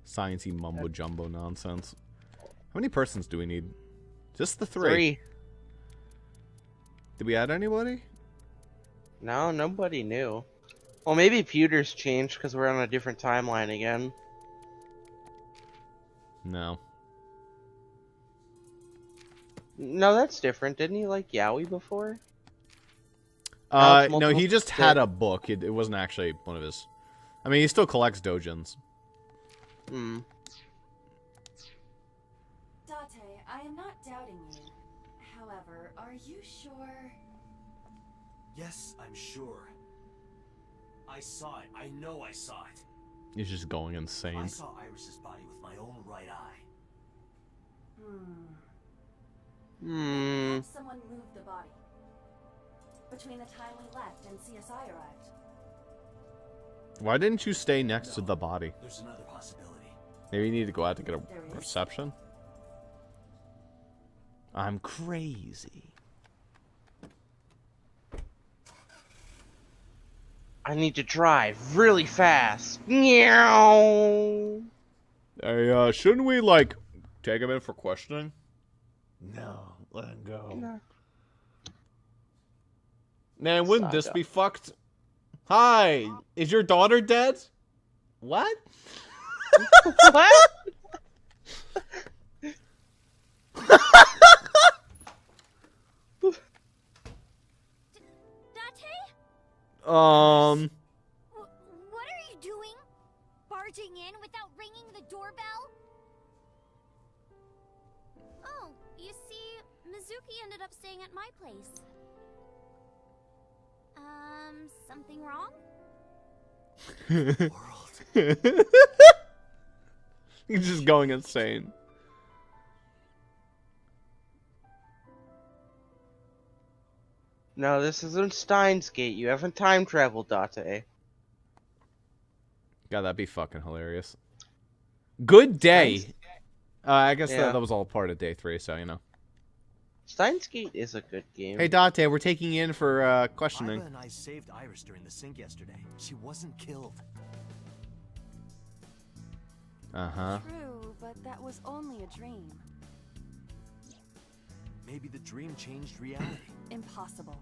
sciencey mumbo-jumbo nonsense. How many persons do we need? Just the three. Did we add anybody? No, nobody knew. Well, maybe Pewter's changed because we're on a different timeline again. No. No, that's different. Didn't he like Yowie before? No, he just had a book. It wasn't actually one of his... I mean, he still collects dojins. Hmm. Date, I am not doubting you. However, are you sure? Yes, I'm sure. I saw it. I know I saw it. He's just going insane. I saw Iris's body with my own right eye. Perhaps someone moved the body. Between the time we left and CSI arrived. Why didn't you stay next to the body? There's another possibility. Maybe you need to go out to get a reception? I'm crazy. I need to drive really fast. Meow. Hey, shouldn't we, like, take him in for questioning? No, let him go. No. Man, wouldn't this be fucked? Hi, is your daughter dead? What? What? What are you doing? Barging in without ringing the doorbell? Oh, you see, Mizuki ended up staying at my place. Something wrong? He's just going insane. No, this isn't Steins Gate. You haven't time traveled, Date. God, that'd be fucking hilarious. Good day. I guess Yeah. that was all part of day 3, so you know. Steins Gate is a good game. Hey Dante, we're taking you in for questioning. Iva and I saved Iris during the sink yesterday. She wasn't killed. Uh-huh. True, but that was only a dream. Maybe the dream changed reality. Impossible.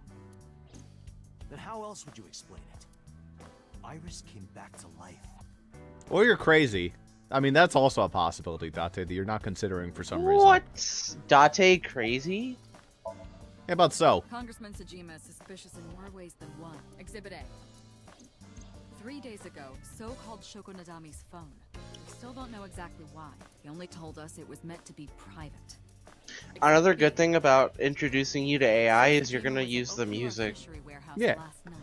Then how else would you explain it? Iris came back to life. Or you're crazy. I mean, that's also a possibility, Date, that you're not considering for some reason. What? Date crazy? How about so? Congressman Sajima is suspicious in more ways than one. Exhibit A. 3 days ago, So called Shoko Nadami's phone. We still don't know exactly why. He only told us it was meant to be private. Another good thing about introducing you to AI is you're gonna use the music. Yeah. Last night.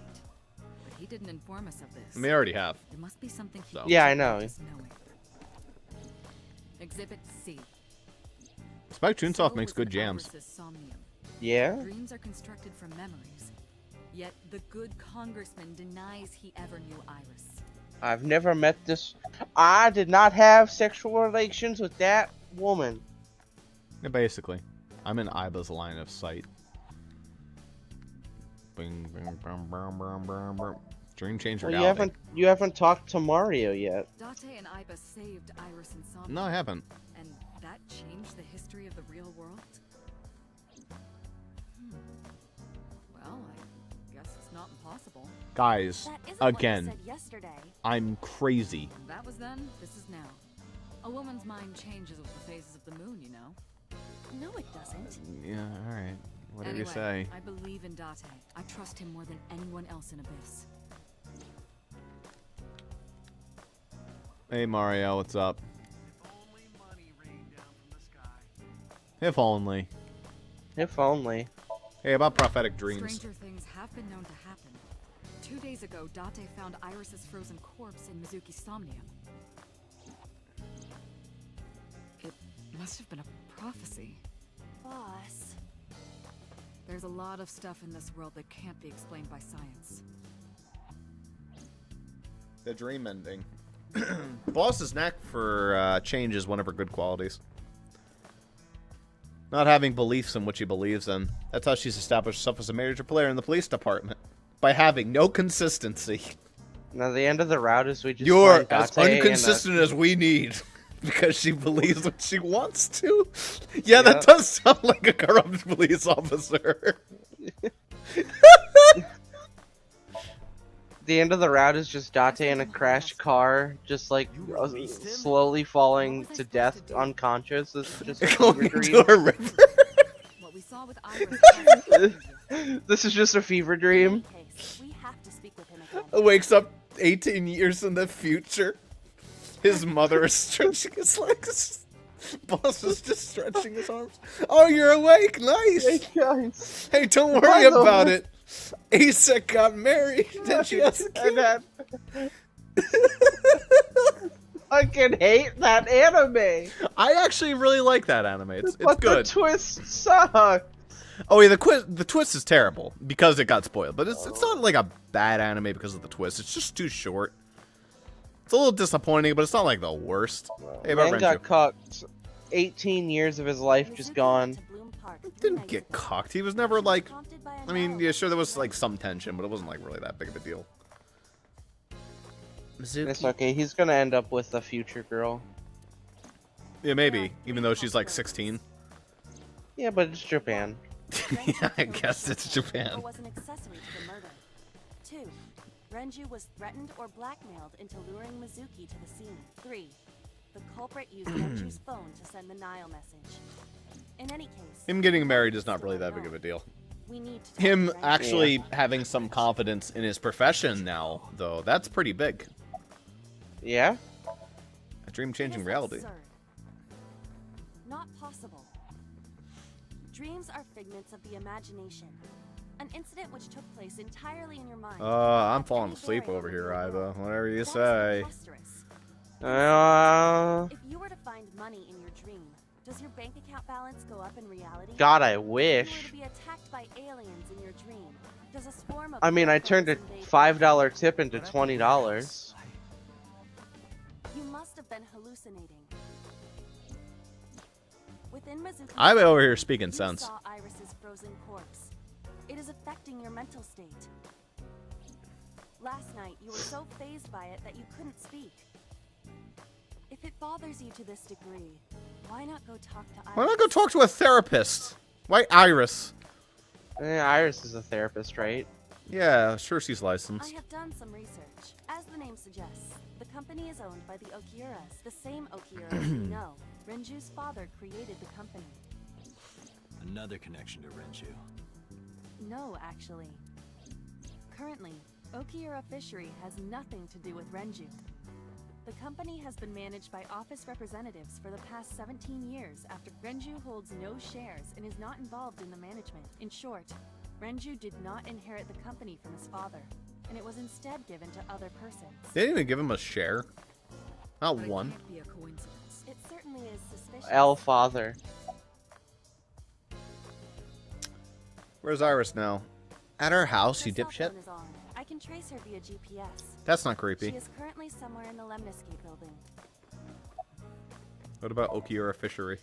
But he didn't inform us of this. I mean, I already have. There must be something he Yeah, I know. Exhibit C. Spike Chunsoft makes was good in jams. Iris's Somnium. Yeah? Dreams are constructed from memories. Yet the good congressman denies he ever knew Iris. I've never met this. I did not have sexual relations with that woman. Yeah, basically. I'm in Iba's line of sight. Bing, bing, bum, bum, bum, bum, bum. Dream change Well, reality. you haven't talked to Mario yet. Date and Iba saved Iris and Somnium. No, I haven't. And that changed the history of the real world? Well, I guess it's not impossible. Guys, That isn't what you again, said yesterday. I'm crazy. That was then, this is now. A woman's mind changes with the phases of the moon, you know? No, it doesn't. Yeah, alright. Whatever Anyway, you say. I believe in Date. I trust him more than anyone else in Abyss. Hey Mario, what's up? If only money rained down from the sky. If only. If only. Hey, about prophetic dreams. Stranger things have been known to happen. 2 days ago, Date found Iris's frozen corpse in Mizuki's Somnium. It must have been a prophecy. Boss. There's a lot of stuff in this world that can't be explained by science. The dream ending. Boss's knack for change is one of her good qualities. Not having beliefs in what she believes in. That's how she's established herself as a major player in the police department. By having no consistency. Now the end of the route is we just You're find as Date inconsistent as we need. Because she believes what she wants to. Yeah, that does sound like a corrupt police officer. The end of the route is just Date in a crashed car, just like slowly falling to death, unconscious. It's just a Going fever into dream. a river. What we saw with Iris. This is just a fever dream. We have to speak with him again. Wakes up 18 years in the future. His mother is stretching his legs. Boss is just stretching his arms. Oh, you're awake. Nice. Hey guys. Hey, don't worry about it. Asa got married. Then she has a kid. Fucking hate that anime. I actually really like that anime. It's But good. the twist sucks. Oh yeah, the twist is terrible because it got spoiled. But it's not like a bad anime because of the twist. It's just too short. It's a little disappointing, but it's not like the worst. Hey, about Man Renju. got cucked. 18 years of his life just gone. Didn't get cocked. He was never like. I mean, yeah, sure there was like some tension, but it wasn't like really that big of a deal. Mizuki. It's okay. He's gonna end up with a future girl. Yeah, maybe. Even though she's like 16. Yeah, but it's Japan. Yeah, I guess it's Japan. Was an accessory to the murder. 2. Renju was threatened or blackmailed into luring Mizuki to the scene. 3. The culprit used Renju's phone to send the Nile message. In any case, Him getting married is not really that big of a deal. we need to Him talk to Renju. actually having some confidence in his profession now, though, that's pretty big. Yeah? A dream-changing It is reality. absurd. Not possible. Dreams are figments of the imagination. An incident which took place entirely in your mind. I'm falling asleep over here, Iva. Whatever you say. If you were to find money in your dream, does your bank account balance go up in reality? God, I If you were wish. to be attacked by aliens in your dream, does a swarm of I mean, I turned a $5 tip into $20. You must have been hallucinating. Within Mizuki's I'm over here mind, speaking you sense. saw Iris's frozen corpse. It is affecting your mental state. Last night, you were so fazed by it that you couldn't speak. If it bothers you to this degree, why not go talk to Iris? Why not go talk to a therapist? Why Iris? Iris is a therapist, right? Yeah, sure she's I licensed. have done some research. As the name suggests, the company is owned by the Okiuras, the same Okiuras we know. Renju's father created the company. Another connection to Renju. No, actually. Currently, Okiura Fishery has nothing to do with Renju. The company has been managed by office representatives for the past 17 years after Renju holds no shares and is not involved in the management. In short, Renju did not inherit the company from his father, and it was instead given to other persons. They didn't even give him a share. Not But it one. can't be a coincidence. It certainly is suspicious. L father. Where's Iris now? At her house, you Her cell dipshit? phone is on. I can trace her via GPS. That's not She creepy. is currently somewhere in the Lemniscate building. What about Okiura Fishery?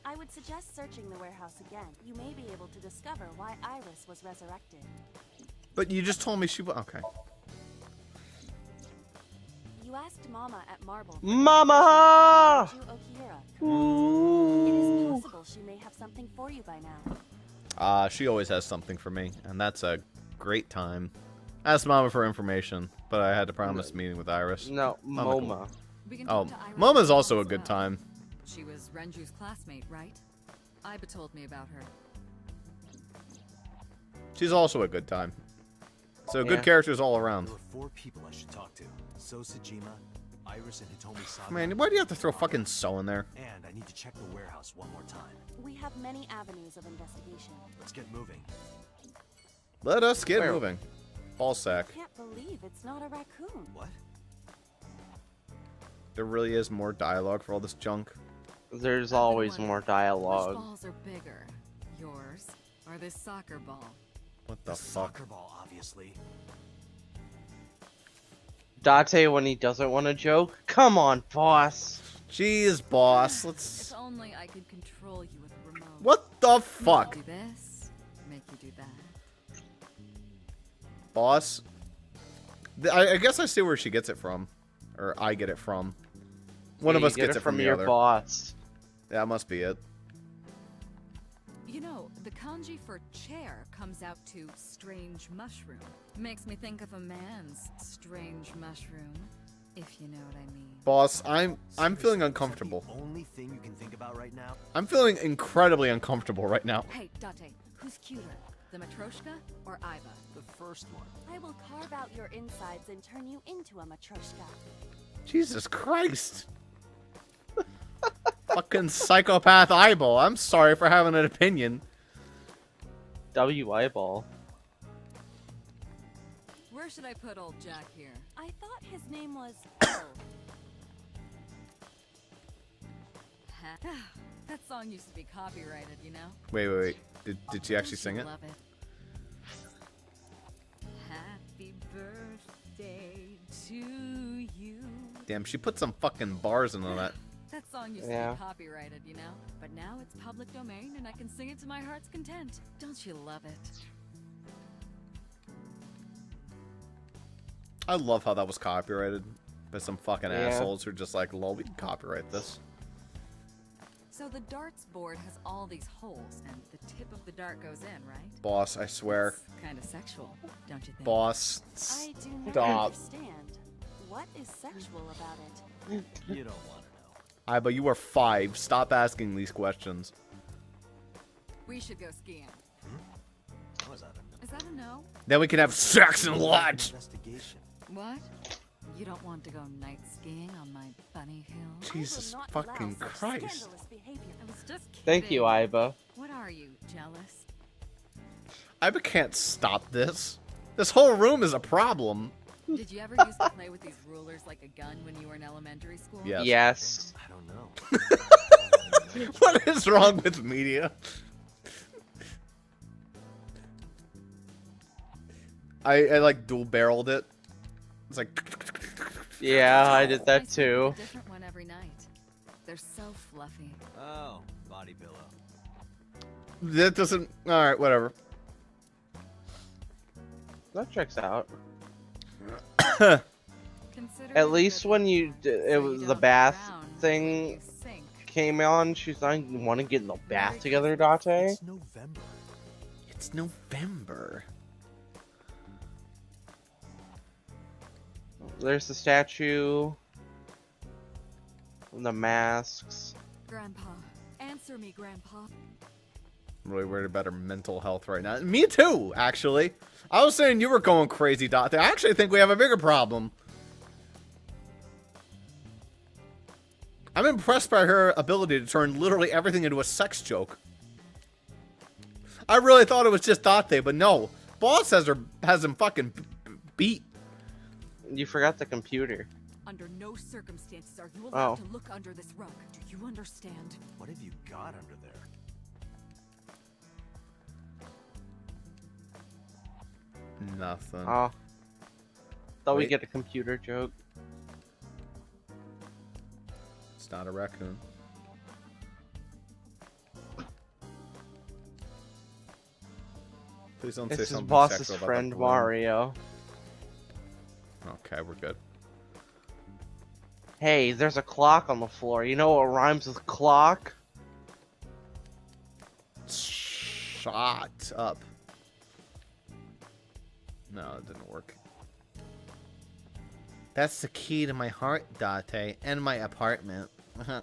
I would suggest searching the warehouse again. You may be able to discover why Iris was resurrected. But you just told me she was... Okay. You asked Mama at Marble. Mama! Renju Okiura. It is possible she may have something for you by now. She always has something for me, and that's a great time. Asked Mama for information, but I had to promise a meeting with Iris. No, Mama, cool. MoMA. We can Oh, talk to Iris Mama's as also a well. good time. She was Renju's classmate, right? Iba told me about her. She's also a good time. So good Yeah. characters all around. There are 4 people I should talk to. So Sejima, Iris, and Hitomi Saga. Man, why do you have to throw fucking so in there? And I need to check the warehouse one more time. We have many avenues of investigation. Let's get moving. Let us get Where? moving. Ball sack. I can't believe it's not a raccoon. What? There really is more dialogue for all this junk. There's I've been always wondering, more which dialogue. balls are bigger, yours or this soccer ball? What the fuck? Soccer ball, obviously. Date when he doesn't want to joke. Come on, boss. Jeez, boss. If Let's. only I could control you with a remote. What the I'll fuck, do this, make you do that. boss? I guess I see where she gets it from, or I get it from. One of You us get gets it from the your other. boss. That must be it. You know, the kanji for chair comes out to strange mushroom. Makes me think of a man's strange mushroom, if you know what I mean. Boss, I'm feeling Seriously, is that uncomfortable. the only thing you can think about right now? I'm feeling incredibly uncomfortable right now. Hey, Date, who's cuter, the Matryoshka or Iva? The first one. I will carve out your insides and turn you into a matryoshka. Jesus Christ. Fucking psychopath eyeball. I'm sorry for having an opinion. W eyeball. Where should I put old Jack here? I thought his name was Bill. That song used to be copyrighted, you know? Wait. Did she actually Don't sing you it? Love it. Happy birthday to you. Damn, she put some fucking bars into that. That song used Yeah. to be copyrighted, you know? But now it's public domain and I can sing it to my heart's content. Don't you love it? I love how that was copyrighted by some fucking Yeah. assholes who are just like, lol, we can copyright this. So the darts board has all these holes and the tip of the dart goes in, right? Boss, I swear. Kind of sexual, don't you think? Boss, I do not stop. understand. What is sexual about it? You don't want to know. But you are 5. Stop asking these questions. We should go skiing. How is that? Is that a no? Then we can have sex and watch. Investigation. What? You don't want to go night skiing on my bunny hill? Jesus I will not fucking allow such Christ. scandalous behavior. I was just kidding. Thank you, Iva. What are you, jealous? I can't stop this. This whole room is a problem. Did you ever used to play with these rulers like a gun when you were in elementary school? Yes. Yes. I don't know. What is wrong with media? I like dual barreled it. It's like Yeah, I did I that sleep with too. a different one every night. They're so fluffy. Oh, body pillow. that doesn't. All right, whatever. That checks out. Considering At least that- when you so it you was the don't bath drown when thing you sink. came on, she's like, "You want to get in the bath Merry together, Christmas. Date?" It's November. It's November. There's the statue, the masks. Grandpa, answer me, Grandpa. I'm really worried about her mental health right now. Me too, actually. I was saying you were going crazy, Dot. I actually think we have a bigger problem. I'm impressed by her ability to turn literally everything into a sex joke. I really thought it was just Date, but no. Boss has him fucking beat. You forgot the computer. Under no circumstances are you allowed Oh. to look under this rug. Do you understand? What have you got under there? Nothing. Oh. Thought we Wait. get a computer joke. It's not a raccoon. Please don't say This is something boss's sexual about friend that balloon. Mario. Okay, we're good. Hey, there's a clock on the floor. You know what rhymes with clock? Shot up. No, it didn't work. That's the key to my heart, Date, and my apartment. I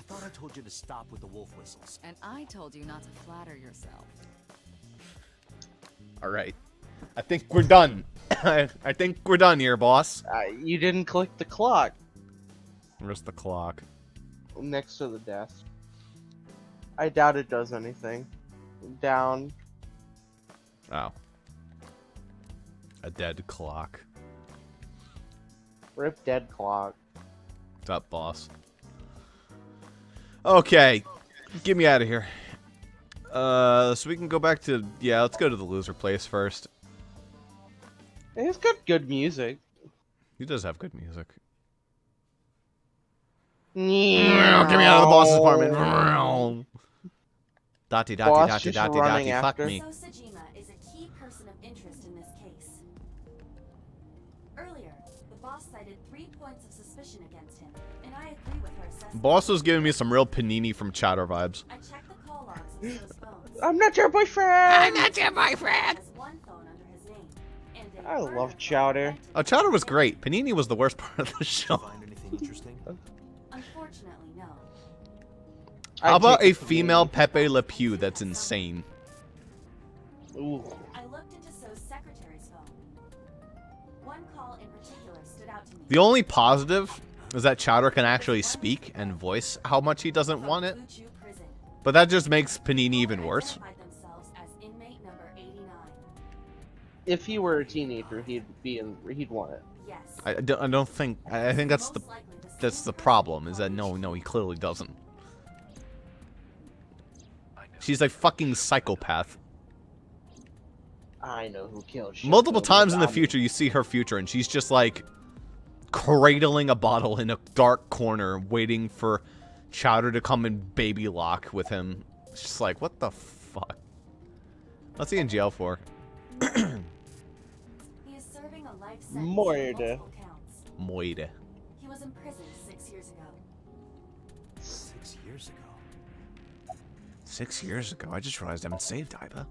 thought I told you to stop with the wolf whistles. And I told you not to flatter yourself. Alright. I think we're done. I think we're done here, boss. You didn't click the clock Where's the clock? next to the desk. I doubt it does anything. Down. Oh. A dead clock. Rip dead clock. What's up, boss? Okay, get me out of here. So we can go back to, yeah, let's go to the loser place first. It's got good music. He does have good music. Get Get me out of the boss's apartment. Dotty, Boss dotty, just dotty, running dotty, fuck after. me. So Sajima is a key person of interest in this case. Earlier, the boss cited 3 points of suspicion against him, and I agree with her assessment. Boss was giving me some real Panini from Chowder vibes. I checked the call logs of those phones. I'm not your boyfriend! I'm not your boyfriend! Has one phone under his name, and a I burner love phone Chowder. connected Oh, Chowder was great. Panini was the worst part of the show. Find anything interesting? Unfortunately, no. How about take a it from female me. Pepe Le Pew that's insane? Ooh. I looked into So's secretary's phone. One call in particular stood out to me. The only positive is that Chowder can actually speak and voice how much he doesn't From want it. Fuchu Prison. But that just makes Panini even worse. Identified themselves as inmate number 89. If he were a teenager, he'd want it. Yes. I don't think. I think that's Most likely the that's same the person problem. Is that who no, he clearly doesn't. She's a fucking psychopath. I know who killed Shoko Multiple times in the Nadami. future, you see her future, and she's just like cradling a bottle in a dark corner, waiting for Chowder to come and baby lock with him. It's just like, what the fuck? What's he in jail for? He is serving a life sentence on Murder. multiple counts. Moide. He was imprisoned 6 years ago. 6 years ago. 6 years ago. I just realized I haven't saved Iba.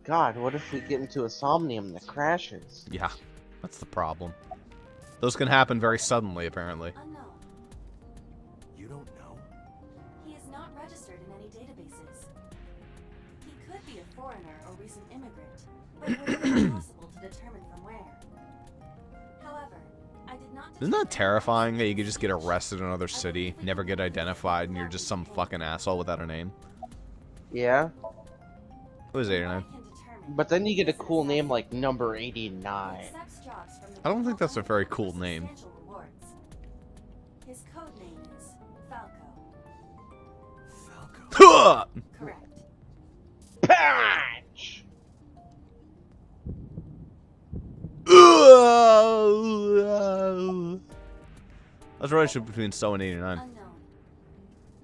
God, what if we get into a Somnium that crashes? Yeah, that's the problem. Those can happen very suddenly, apparently. Unknown. You don't know? He is not registered in any databases. He could be a foreigner or recent immigrant, but it would be impossible to determine from where. However, I did not. Isn't that terrifying that you could just get arrested in another city, never get identified, and you're just some fucking asshole without a name? Yeah, Who is 89? but then you get a cool name like Number 89. I don't think that's a very cool name. His code name is Falco. Falco. Correct. Patch! What's the relationship between So and 89? Unknown.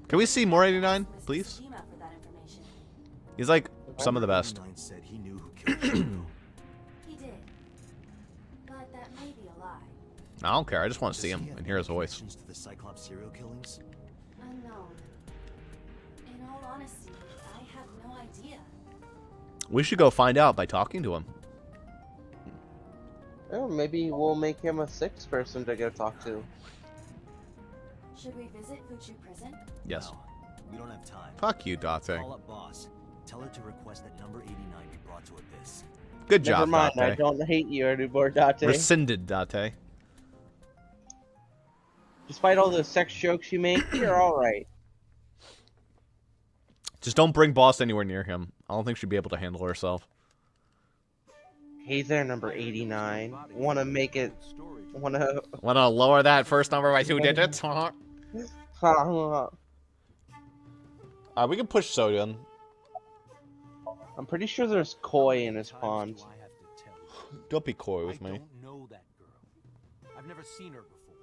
Can we see more 89, Mr. please? Sajima for that information. He's like some of the best. 89 said he knew who killed Shoko. He did. But that may be a lie. I don't care. I just want to see Does him he have and hear his any voice. connections to the Cyclops serial killings? Unknown. In all honesty, I have no idea. We should go find out by talking to him. Oh, maybe we'll make him a sixth person to go talk to. Should we visit Fuchu Prison? Yes. No, we don't have time. Fuck you, Date. Call up boss. Tell her to request that number 89 be brought to Abyss. Good Never job, mind, I Date. don't hate you anymore, Date. Rescinded, Date. Despite all the sex jokes you make, you're alright. Just don't bring Boss anywhere near him. I don't think she'd be able to handle herself. Hey there, Number 89. Wanna make it... Wanna... Wanna lower that first number by 2 digits? We can push Sodium. I'm pretty sure there's koi in his pond. Do I have to tell you? Don't be coy with I me. don't know that girl. I've never seen her before.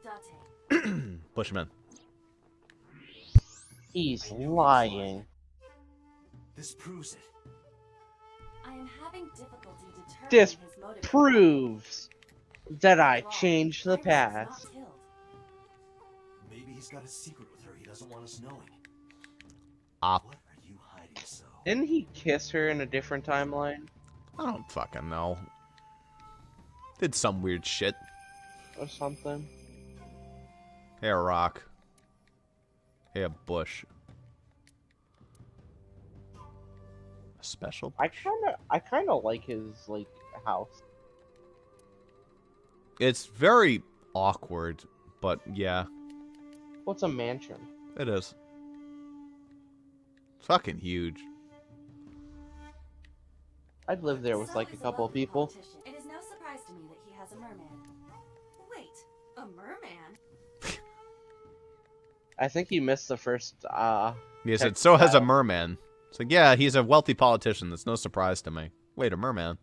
Date. Push him in. He's lying. This proves it. I am having difficulty determining This his motive. proves that I Wrong. changed the Iris was not past. killed. Maybe he's got a secret with her he doesn't want us knowing. Op. What are you hiding so? Didn't he kiss her in a different timeline? I don't fucking know. Did some weird shit. Or something? Hey, a rock. Hey, a bush. A special? I kinda like his, like, house. It's very awkward, but yeah, What's a mansion? it is. It's fucking huge. I'd live there with like a couple of people. It is no surprise to me that he has a merman. Wait, a merman? I think you missed the first. He said, so has a merman. It's like, yeah, he's a wealthy politician. That's no surprise to me. Wait, a merman.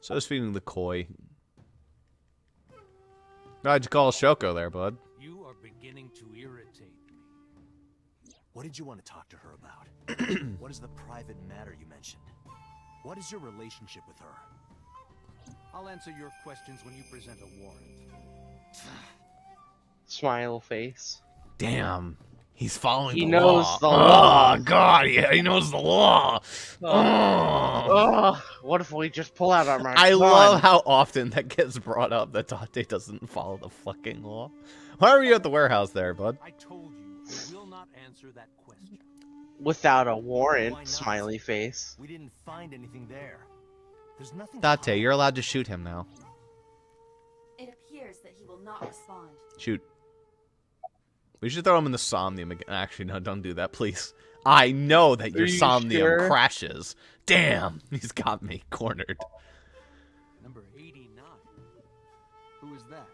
So is feeding the koi. Why'd you call Shoko there, bud? You are beginning to irritate me. What did you want to talk to her about? What is the private matter you mentioned? What is your relationship with her? I'll answer your questions when you present a warrant. Smile face. Damn. He's following He the knows law. the law. Oh, God, yeah, he knows the law. What if we just pull out our marks? I love how often that gets brought up that Dante doesn't follow the fucking law. Why are you at the warehouse there, bud? I told you, I will not answer that question. Without a Why warrant, not? smiley face. We didn't find anything there. There's nothing. Dante, you're allowed to shoot him now. It appears that he will not respond. Shoot. We should throw him in the Somnium again. Actually, no, don't do that, please. I know that your you Somnium sure? crashes. Damn, he's got me cornered. Number 89. Who is that?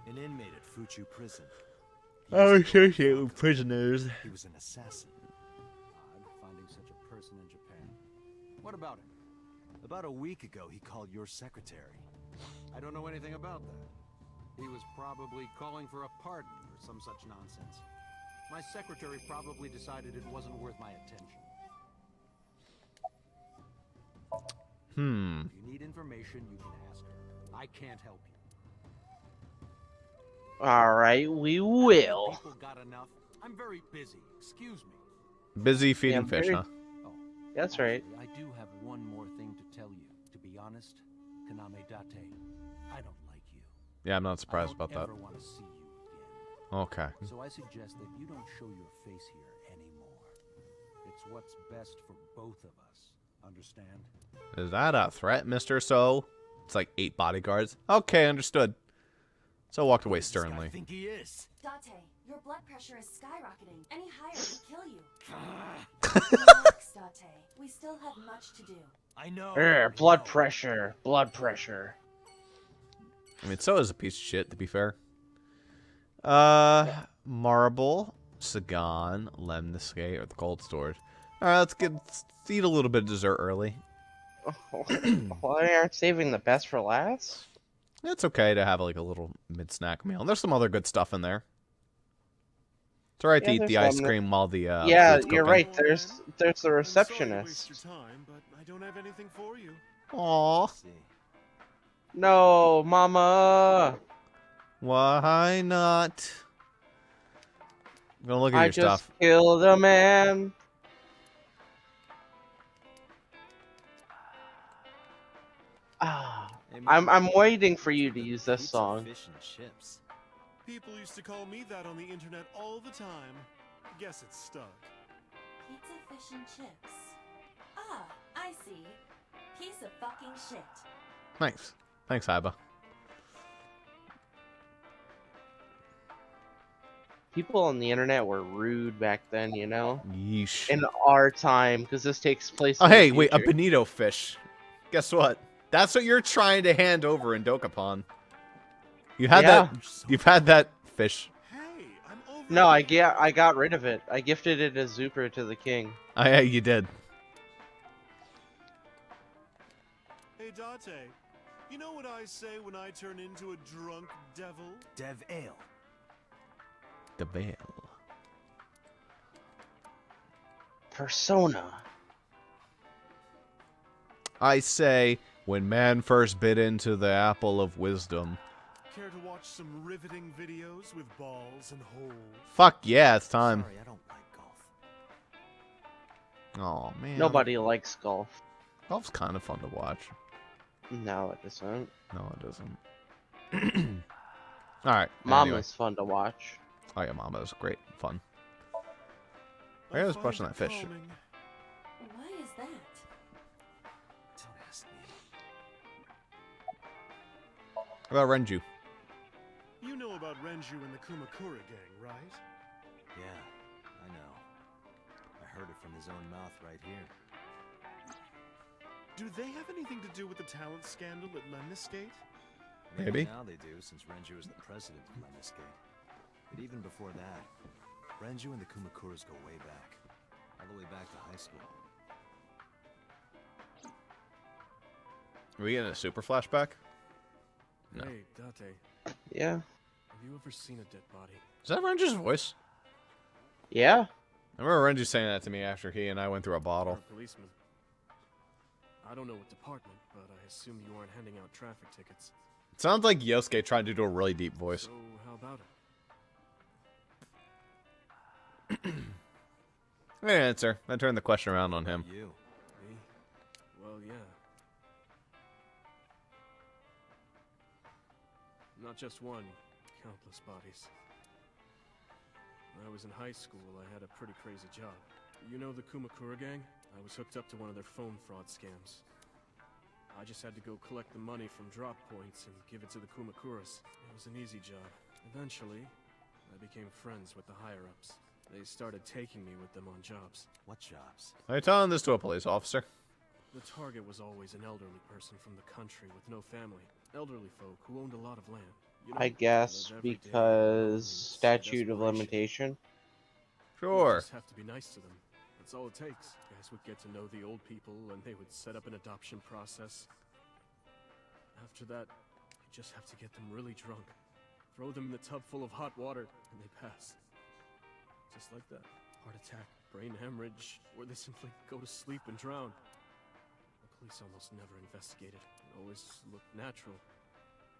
An inmate at Fuchu prison. I associate with prisoners. He was an assassin. Odd finding such a person in Japan. What about him? About a week ago, he called your secretary. I don't know anything about that. He was probably calling for a pardon or some such nonsense. My secretary probably decided it wasn't worth my attention. If you need information, you can ask her. I can't help you. Alright, we will. People got enough. I'm very busy. Excuse me. Busy feeding Yeah, fish, very- huh? Oh, That's right. actually, I do have one more thing to tell you. To be honest, Kaname Date, I don't like you. Yeah, I'm not surprised I about don't that. ever want to see you again. Okay. So I suggest that you don't show your face here anymore. It's what's best for both of us. Understand? Is that a threat, mister? So? It's like 8 bodyguards. Okay, understood. So walked away Who does this guy sternly. think he is? Date, your blood pressure is skyrocketing. Any higher could kill you. Relax, Date. We still have much to do. I know. Blood I know. pressure. Blood pressure. I mean, so is a piece of shit, to be fair. Marble, Sagan, Lemniscate, or the cold storage. Alright, let's eat a little bit of dessert early. Why aren't saving the best for last? It's okay to have like a little mid-snack meal. And there's some other good stuff in there. It's alright to Yeah, eat there's the ice some. cream while the Yeah, food's you're cooking. right. There's the I'm sorry to receptionist. waste your time, but I don't have anything for you. Aw, See. No, mama. why not? I'm gonna look at I your just stuff. killed a man. Hey, I'm waiting for you to use this pizza, song. Fish and chips. People used to call me that on the internet all the time. Guess it's stuck. Pizza, fish, and chips. Ah, I see. Piece of fucking shit. Thanks. Thanks, Iba. People on the internet were rude back then, you know? Yeesh. In our time, because this takes place Oh, in the hey, wait, a future. bonito fish. Guess what? That's what you're trying to hand over in Dokapon. You had Yeah. that. You've had that fish. Hey, I'm over No, here. I got rid of it. I gifted it as Zuper to the king. Oh, yeah, you did. Hey, Date. You know what I say when I turn into a drunk devil? Dev Ale. The veil. Persona. I say, when man first bit into the apple of wisdom. Care to watch some riveting videos with balls and holes? Fuck yeah, it's time. Sorry, I don't like golf. Oh man. Nobody likes golf. Golf's kind of fun to watch. No, it isn't. No, it isn't. All right. Mama's Anyway. fun to watch. Oh yeah, Mama is great, fun. I was brushing that fish. Calming. Why is that? Don't ask me. How about Renju? You know about about Renju and the Kumakura gang, right? Yeah, I know. I heard it from his own mouth right here. Do they have anything to do with the talent scandal at Lemniscate? Maybe. Now they do, since Renju is the president of Lemniscate. But even before that, Renju and the Kumakuras go way back. All the way back to high school. Are we getting a super flashback? No. Hey, Date. Yeah. Have you ever seen a dead body? Is that Renju's voice? Yeah. I remember Renju saying that to me after he and I went through a You're bottle. a policeman. I don't know what department, but I assume you aren't handing out traffic tickets. It sounds like Yosuke trying to do a really deep voice. So, how about it? I didn't answer. I turned the question around on him. You. Me? Well, yeah. Not just one, countless bodies. When I was in high school, I had a pretty crazy job. You know the Kumakura gang? I was hooked up to one of their phone fraud scams. I just had to go collect the money from drop points and give it to the Kumakuras. It was an easy job. Eventually, I became friends with the higher-ups. They started taking me with them on jobs. What jobs? Are you telling this to a police officer? The target was always an elderly person from the country with no family. Elderly folk who owned a lot of land. You know, I guess live every day because in statute of desperation. limitation. You Sure. just have to be nice to them. That's all it takes. Guys would get to know the old people, and they would set up an adoption process. After that, you just have to get them really drunk. Throw them in the tub full of hot water, and they pass. Just like that. Heart attack, brain hemorrhage, or they simply go to sleep and drown. The police almost never investigated. It always looked natural,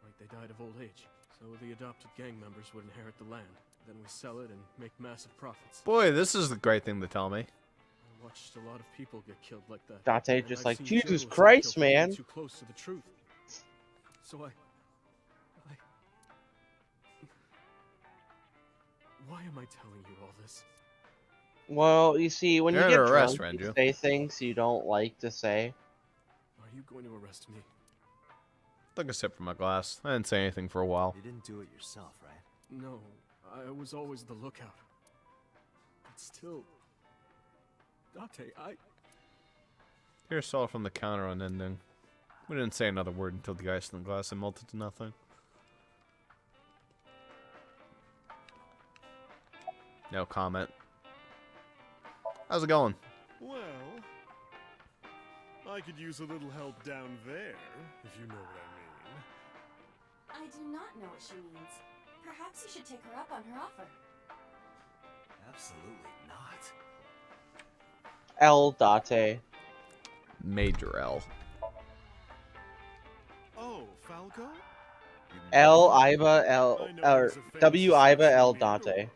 like they died of old age. So the adopted gang members would inherit the land. Then we sell it and make massive profits. Boy, this is the great thing to tell me. I watched a lot of people get killed like that. Date And just I've like, seen Jesus journalists Christ, get killed for being man. Too close to the truth. So why am I telling you all this? Well, you see, when You're you get under arrest, drunk, you Renju. say things you don't like to say. Are you going to arrest me? Took a sip from my glass. I didn't say anything for a while. You didn't do it yourself, right? No, I was always the lookout. But still, Date, Here, saw it from the counter on ending. We didn't say another word until the ice in the glass had melted to nothing. No comment. How's it going? Well, I could use a little help down there, if you know what I mean. I do not know what she means. Perhaps you should take her up on her offer. Absolutely not. L. Date. Major L. Oh, Falco? L. Iva L. I know Or he's a famous W. Iva L. social media Date.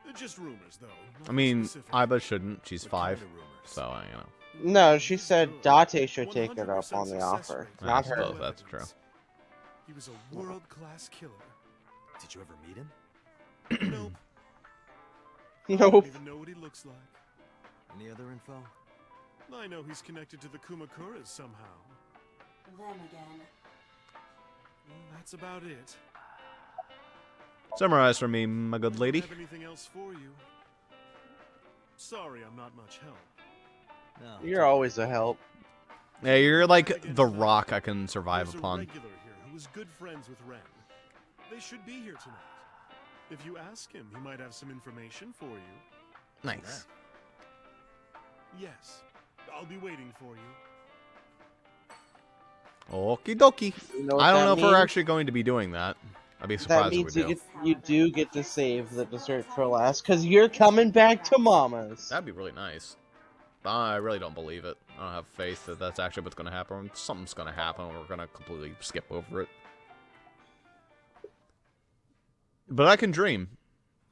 guru. Just rumors, though. I nothing mean, specific. Iba shouldn't. She's What 5. kind of rumors? So, you know. No, she said Date should take it up 100% on the success offer, rate. not I her. suppose that's true. He was a world-class killer. Did you ever meet him? Nope. I Nope. don't even know what he looks like. Any other info? I know he's connected to the Kumakuras somehow. Them again. Well, that's about it. Summarize for me, my I good don't lady. have anything else for you. Sorry, I'm not much help. No. You're always a help. Yeah, you're like the rock I can survive There's a upon. regular here who is good friends with Ren. They should be here tonight. If you ask him, he might have some information for you. Nice. Yes, I'll be waiting for you. Okie dokie. You know what I don't that know if we're means? actually going to be doing that. I'd be That surprised if means we you do. get, you do get to save the dessert for last, because you're coming back to Mama's. That'd be really nice. But I really don't believe it. I don't have faith that that's actually what's going to happen. Something's going to happen. We're going to completely skip over it. But I can dream.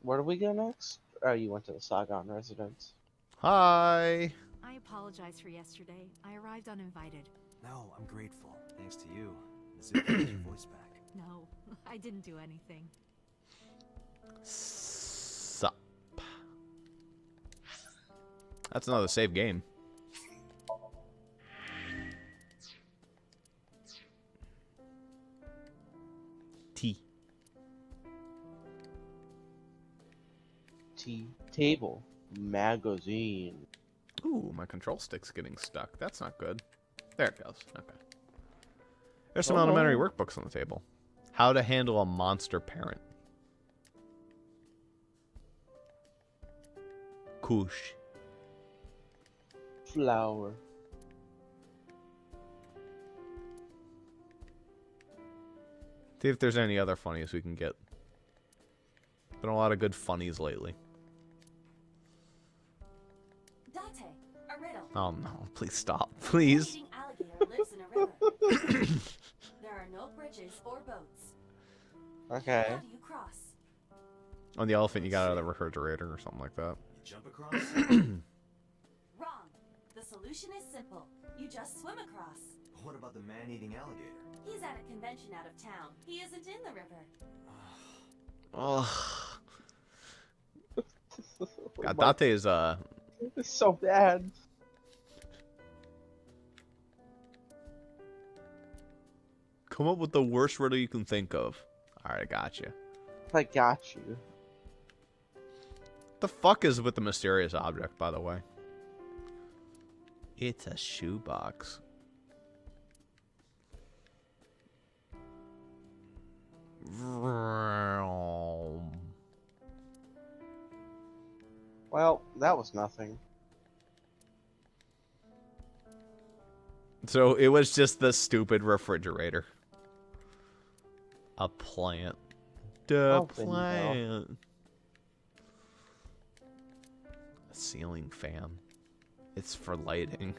Where do we go next? Oh, you went to the Sagan residence. Hi. I apologize for yesterday. I arrived uninvited. No, I'm grateful. Thanks to you. Zip got your voice back. No, I didn't do anything. Sup. That's another save game. T. Fancy table. Magazine. Ooh, my control stick's getting stuck. That's not good. There it goes. Okay. There's some elementary workbooks on the table. How to handle a monster parent. Koosh. Flower. See if there's any other funnies we can get. Been a lot of good funnies lately. Dante, a riddle. Oh no, please stop. Please. Eating alligator lives in a river. There are no bridges or boats. Okay. How do you cross? On the elephant you got out of the refrigerator or something like that. Jump across? Wrong. The solution is simple. You just swim across. What about the man-eating alligator? He's at a convention out of town. He isn't in the river. Oh. God, Dante is It's so bad. come up with the worst riddle you can think of. Alright, I got you. I got you. The fuck is with the mysterious object, by the way? It's a shoebox. Well, that was nothing. So it was just the stupid refrigerator. A plant. The plant. A ceiling fan. It's for lighting.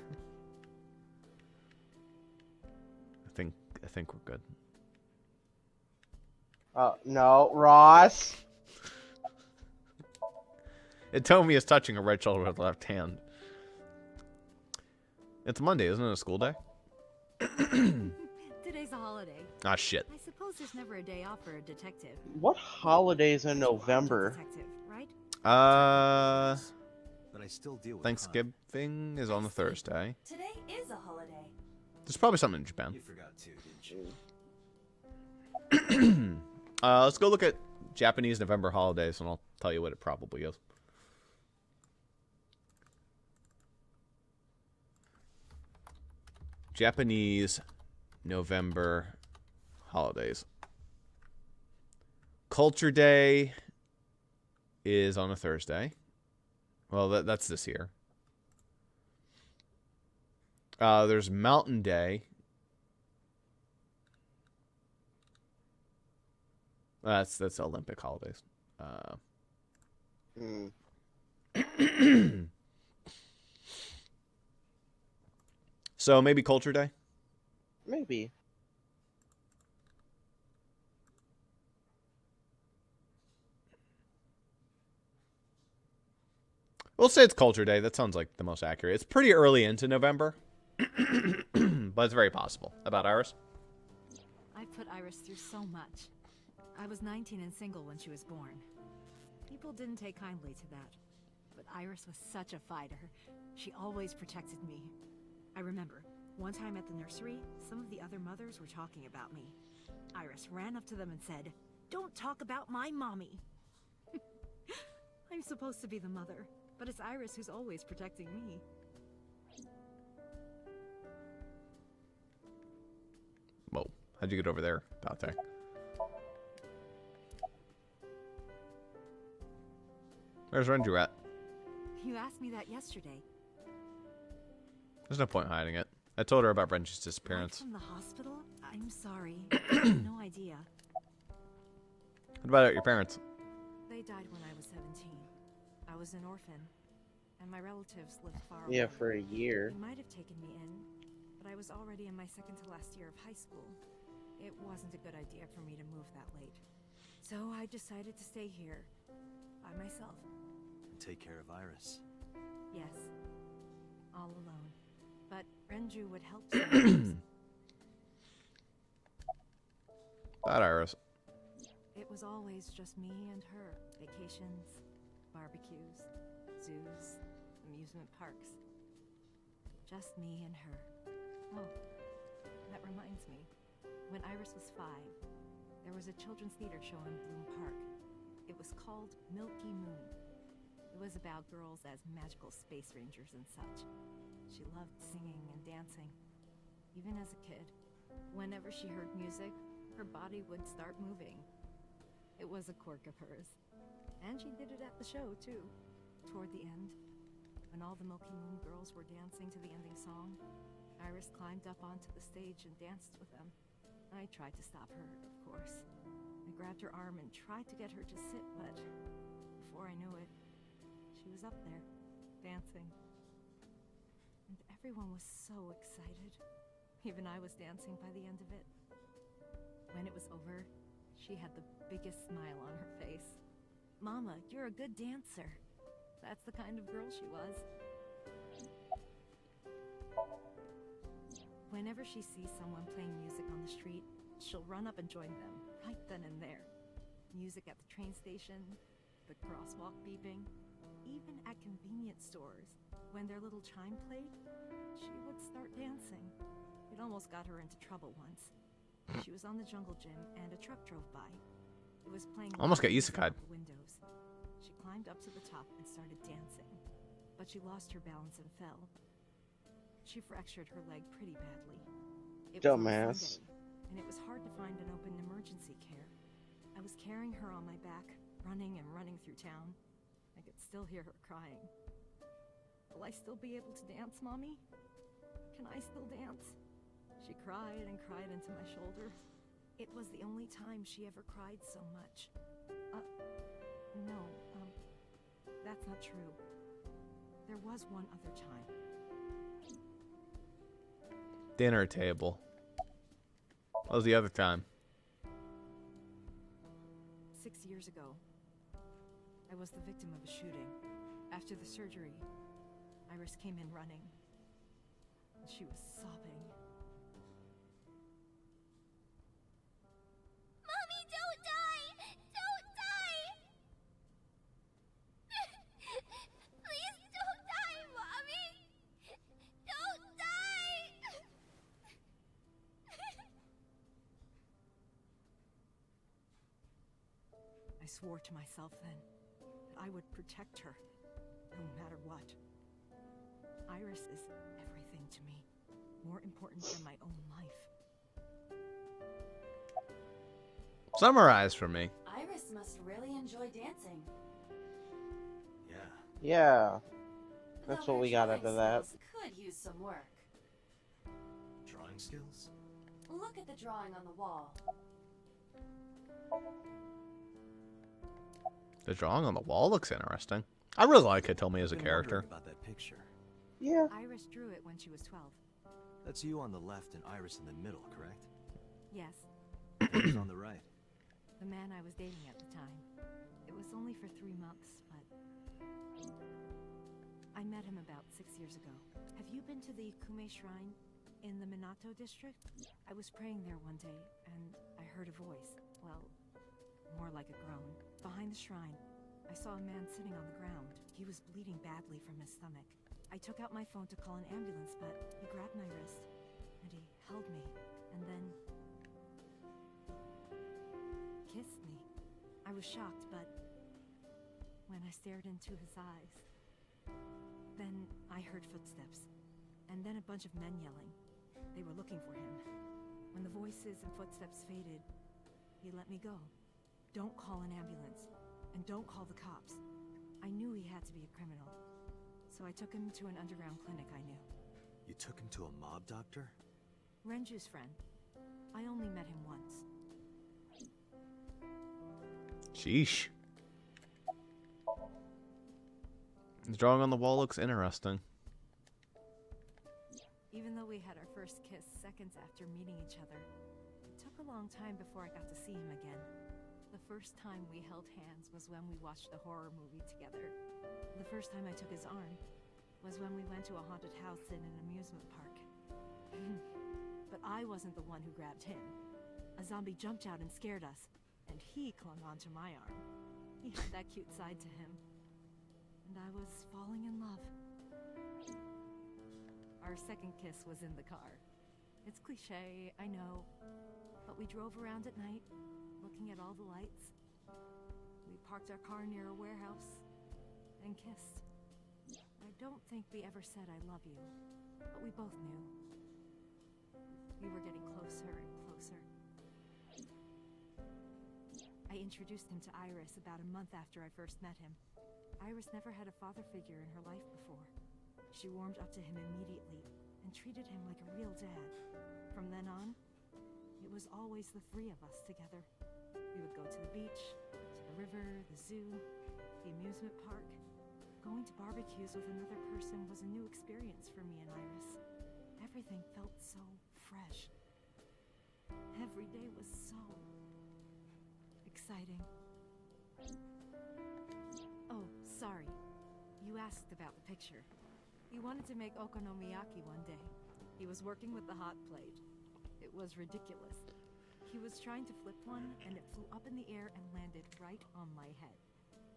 I think we're good. No, Ross. Itomi is touching her right shoulder with the left hand. It's Monday, isn't it a school day? Today's a holiday. Ah, shit. I suppose there's never a day off for a detective. What holidays in November? Detective, right? But I still deal with Thanksgiving is on a Thursday. Today is a holiday. There's probably something in Japan. You forgot too, didn't you? Let's go look at Japanese November holidays, and I'll tell you what it probably is. Japanese November holidays. Culture Day is on a Thursday. Well, that's this year. There's Mountain Day. That's Olympic holidays. So maybe Culture Day? Maybe. We'll say it's Culture Day. That sounds like the most accurate. It's pretty early into November. But it's very possible. How about Iris? I've put Iris through so much. I was 19 and single when she was born. People didn't take kindly to that. But Iris was such a fighter. She always protected me. I remember, one time at the nursery, some of the other mothers were talking about me. Iris ran up to them and said, "Don't talk about my mommy." I'm supposed to be the mother, but it's Iris who's always protecting me. Whoa. How'd you get over there, Dante? Where's Renju at? You asked me that yesterday. There's no point in hiding it. I told her about Renju's disappearance. From the hospital? I'm sorry. I had no idea. What about your parents? They died when I was 17. I was an orphan, and my relatives lived far away. Yeah, for a year. They might have taken me in, but I was already in my second to last year of high school. It wasn't a good idea for me to move that late. So I decided to stay here, by myself. And take care of Iris. Yes, all alone. But Renju would help sometimes. That Iris. It was always just me and her. Vacations, barbecues, zoos, amusement parks. Just me and her. Oh, that reminds me. When Iris was 5, there was a children's theater show in Bloom Park. It was called Milky Moon. It was about girls as magical space rangers and such. She loved singing and dancing, even as a kid. Whenever she heard music, her body would start moving. It was a quirk of hers. And she did it at the show, too. Toward the end, when all the Milky Moon girls were dancing to the ending song, Iris climbed up onto the stage and danced with them. I tried to stop her, of course. I grabbed her arm and tried to get her to sit, but before I knew it, she was up there, dancing. And everyone was so excited. Even I was dancing by the end of it. When it was over, she had the biggest smile on her face. Mama, you're a good dancer. That's the kind of girl she was. Whenever she sees someone playing music on the street, she'll run up and join them, right then and there. Music at the train station, the crosswalk beeping, even at convenience stores. When their little chime played, she would start dancing. It almost got her into trouble once. She was on the jungle gym and a truck drove by. It was playing Almost got isekai'd. out the windows. She climbed up to the top and started dancing, but she lost her balance and fell. She fractured her leg pretty badly. It was on Dumbass. Sunday, and it was hard to find an open emergency care. I was carrying her on my back, running and running through town. I could still hear her crying. Will I still be able to dance, Mommy? Can I still dance? She cried and cried into my shoulder. It was the only time she ever cried so much. No, that's not true. There was one other time. Dinner table. What was the other time? 6 years ago, I was the victim of a shooting. After the surgery, Iris came in running. She was sobbing. Mommy, don't die! Don't die! Please don't die, Mommy! Don't die! I swore to myself then that I would protect her, no matter what. Iris is everything to me, more important than my own life. Summarize for me. Iris must really enjoy dancing. Yeah. That's Though what her we got drawing out of that. skills could use some work. Drawing skills? Look at the drawing on the wall. The drawing on the wall looks interesting. I really like Hitomi as a I've been character. wondering about that picture. Yeah. Iris drew it when she was 12. That's you on the left and Iris in the middle, correct? Yes, Who's on the right? the man I was dating at the time. It was only for 3 months, but I met him about 6 years ago. Have you been to the Kume Shrine in the Minato district? I was praying there one day, and I heard a voice. Well, more like a groan. Behind the shrine, I saw a man sitting on the ground. He was bleeding badly from his stomach. I took out my phone to call an ambulance, but he grabbed my wrist, and he held me, and then kissed me. I was shocked, but when I stared into his eyes, then I heard footsteps, and then a bunch of men yelling. They were looking for him. When the voices and footsteps faded, he let me go. Don't call an ambulance, and don't call the cops. I knew he had to be a criminal, so I took him to an underground clinic I knew. You took him to a mob doctor? Renju's friend. I only met him once. Sheesh. The drawing on the wall looks interesting. Even though we had our first kiss seconds after meeting each other, it took a long time before I got to see him again. The first time we held hands was when we watched the horror movie together. The first time I took his arm was when we went to a haunted house in an amusement park. But I wasn't the one who grabbed him. A zombie jumped out and scared us, and he clung onto my arm. He had that cute side to him. And I was falling in love. Our second kiss was in the car. It's cliche, I know, but we drove around at night, looking at all the lights. We parked our car near a warehouse, and kissed. I don't think we ever said I love you, but we both knew. We were getting closer and closer. I introduced him to Iris about a month after I first met him. Iris never had a father figure in her life before. She warmed up to him immediately and treated him like a real dad. From then on, it was always the three of us together. We would go to the beach, to the river, the zoo, the amusement park. Going to barbecues with another person was a new experience for me and Iris. Everything felt so fresh. Every day was so exciting. Oh, sorry. You asked about the picture. He wanted to make okonomiyaki one day. He was working with the hot plate. It was ridiculous. He was trying to flip one, and it flew up in the air and landed right on my head.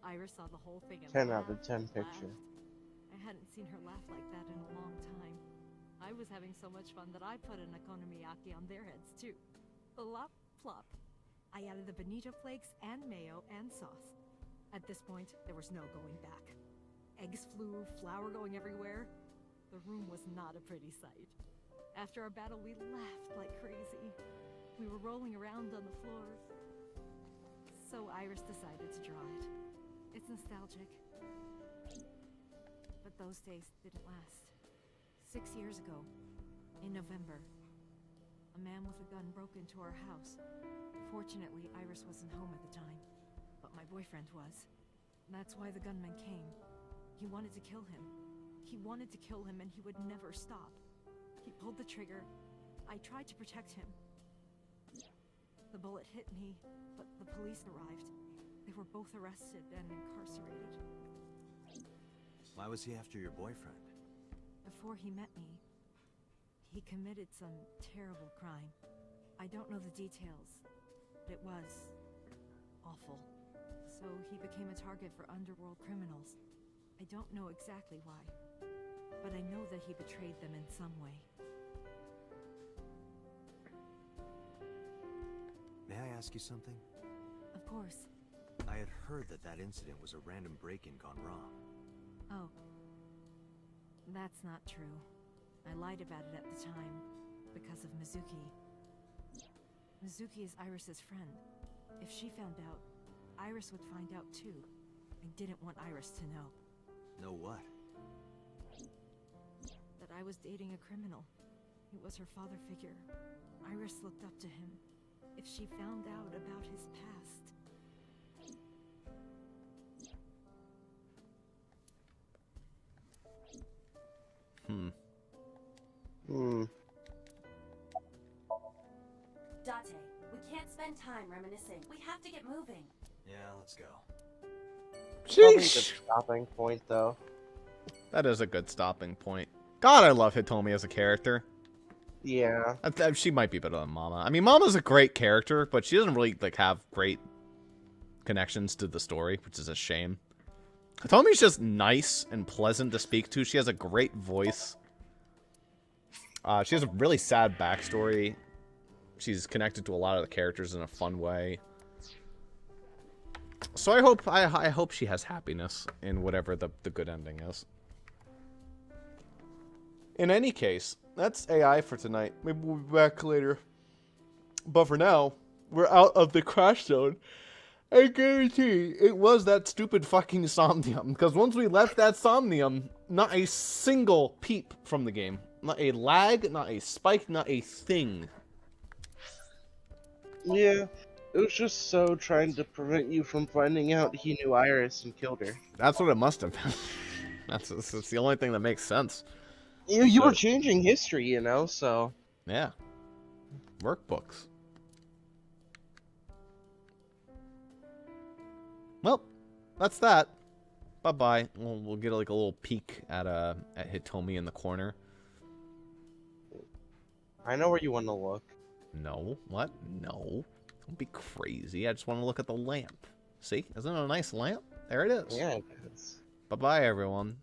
Iris saw the whole thing and 10 out of laughed 10 and picture. laughed. I hadn't seen her laugh like that in a long time. I was having so much fun that I put an okonomiyaki on their heads too. Plop, plop. I added the bonito flakes and mayo and sauce. At this point, there was no going back. Eggs flew, flour going everywhere. The room was not a pretty sight. After our battle, we laughed like crazy. We were rolling around on the floor. So Iris decided to draw it. It's nostalgic. But those days didn't last. 6 years ago, in November, a man with a gun broke into our house. Fortunately, Iris wasn't home at the time, but my boyfriend was. That's why the gunman came. He wanted to kill him. He wanted to kill him, and he would never stop. He pulled the trigger. I tried to protect him. The bullet hit me, but the police arrived. They were both arrested and incarcerated. Why was he after your boyfriend? Before he met me, he committed some terrible crime. I don't know the details, but it was awful. So he became a target for underworld criminals. I don't know exactly why, but I know that he betrayed them in some way. May I ask you something? Of course. I had heard that that incident was a random break-in gone wrong. Oh. That's not true. I lied about it at the time, because of Mizuki. Mizuki is Iris's friend. If she found out, Iris would find out too. I didn't want Iris to know. Know what? That I was dating a criminal. It was her father figure. Iris looked up to him. If she found out about his past... Date, we can't spend time reminiscing. We have to get moving. Yeah, let's go. Probably a good Sheesh. stopping point, though. That is a good stopping point. God, I love Hitomi as a character. Yeah. She might be better than Mama. I mean, Mama's a great character, but she doesn't really like have great connections to the story, which is a shame. Hitomi's just nice and pleasant to speak to. She has a great voice. She has a really sad backstory. She's connected to a lot of the characters in a fun way. So I hope she has happiness in whatever the good ending is. In any case, that's AI for tonight. Maybe we'll be back later. But for now, we're out of the crash zone. I guarantee it was that stupid fucking Somnium. Because once we left that Somnium, not a single peep from the game. Not a lag, not a spike, not a thing. Yeah. It was just so trying to prevent you from finding out he knew Iris and killed her. That's what it must have been. That's the only thing that makes sense. You were changing history, you know, so... Yeah. Workbooks. Well, that's that. Bye-bye. We'll get like a little peek at Hitomi in the corner. I know where you want to look. No. What? No. Don't be crazy. I just want to look at the lamp. See? Isn't it a nice lamp? There it is. Yeah, it is. Bye-bye, everyone.